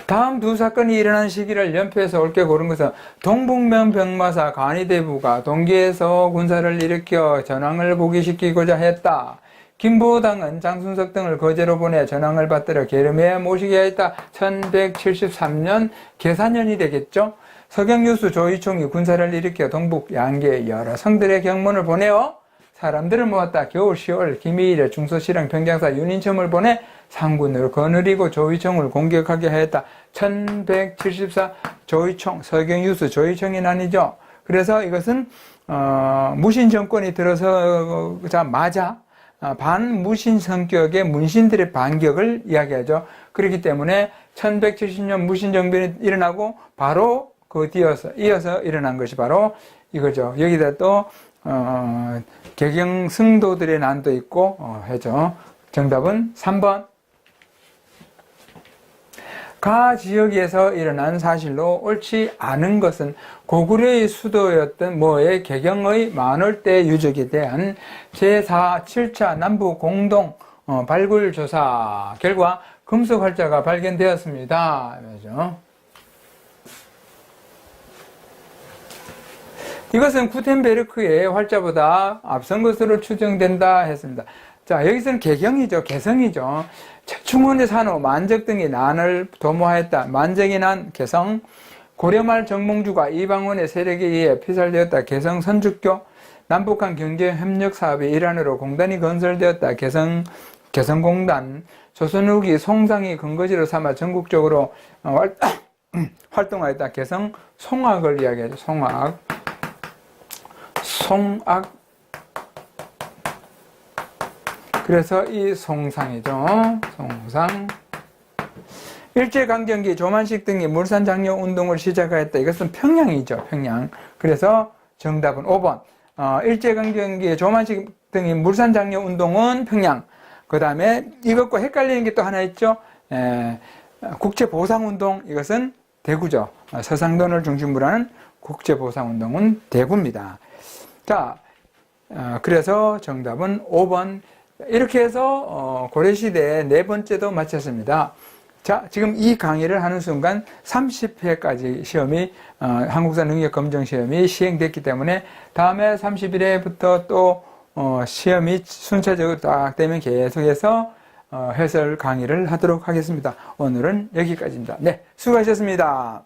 다음 두 사건이 일어난 시기를 연표해서 옳게 고른 것은 동북면 병마사 간이대부가 동기에서 군사를 일으켜 전황을 포기시키고자 했다. 김보당은 장순석 등을 거제로 보내 전황을 받들어 계름에 모시게 했다. 1173년 계사년이 되겠죠. 서경유수 조이총이 군사를 일으켜 동북 양계 여러 성들의 경문을 보내어 사람들을 모았다. 겨울 10월 김희일의 중서실행 평장사 윤인첨을 보내 상군으로 거느리고 조이총을 공격하게 하였다. 1174 조이총, 서경유수 조이총이 나뉘죠. 그래서 이것은 무신 정권이 들어서자마자 반무신 성격의 문신들의 반격을 이야기하죠. 그렇기 때문에 1170년 무신정변이 일어나고 바로 이어서 일어난 것이 바로 이거죠. 여기다 또 개경승도들의 난도 있고 해죠. 정답은 3번. 가 지역에서 일어난 사실로 옳지 않은 것은 고구려의 수도였던 모의 개경의 만월대 유적에 대한 제4, 7차 남북 공동 발굴 조사 결과 금속 활자가 발견되었습니다. 그렇죠? 이것은 구텐베르크의 활자보다 앞선 것으로 추정된다 했습니다. 자, 여기서는 개경이죠. 개성이죠. 충원의 산호, 만적 등이 난을 도모하였다. 만적이 난 개성, 고려말 정몽주가 이방원의 세력에 의해 피살되었다. 개성 선주교, 남북한 경제협력 사업의 일환으로 공단이 건설되었다. 개성공단, 조선 후기 송상이 근거지로 삼아 전국적으로 활동하였다. 개성 송악을 이야기하죠. 송악. 그래서 이 송상이죠. 송상. 일제강점기 조만식 등이 물산장려 운동을 시작하였다. 이것은 평양이죠. 평양. 그래서 정답은 5번. 일제강점기 조만식 등이 물산장려 운동은 평양. 그 다음에 이것과 헷갈리는 게 또 하나 있죠. 국제보상운동. 이것은 대구죠. 서상돈을 중심으로 하는 국제보상운동은 대구입니다. 자, 그래서 정답은 5번. 이렇게 해서 고려시대의 4번째도 마쳤습니다. 자, 지금 이 강의를 하는 순간 30회까지 시험이 한국사 능력검정 시험이 시행됐기 때문에 다음에 31회부터 또 시험이 순차적으로 딱 되면 계속해서 해설 강의를 하도록 하겠습니다. 오늘은 여기까지입니다. 네, 수고하셨습니다.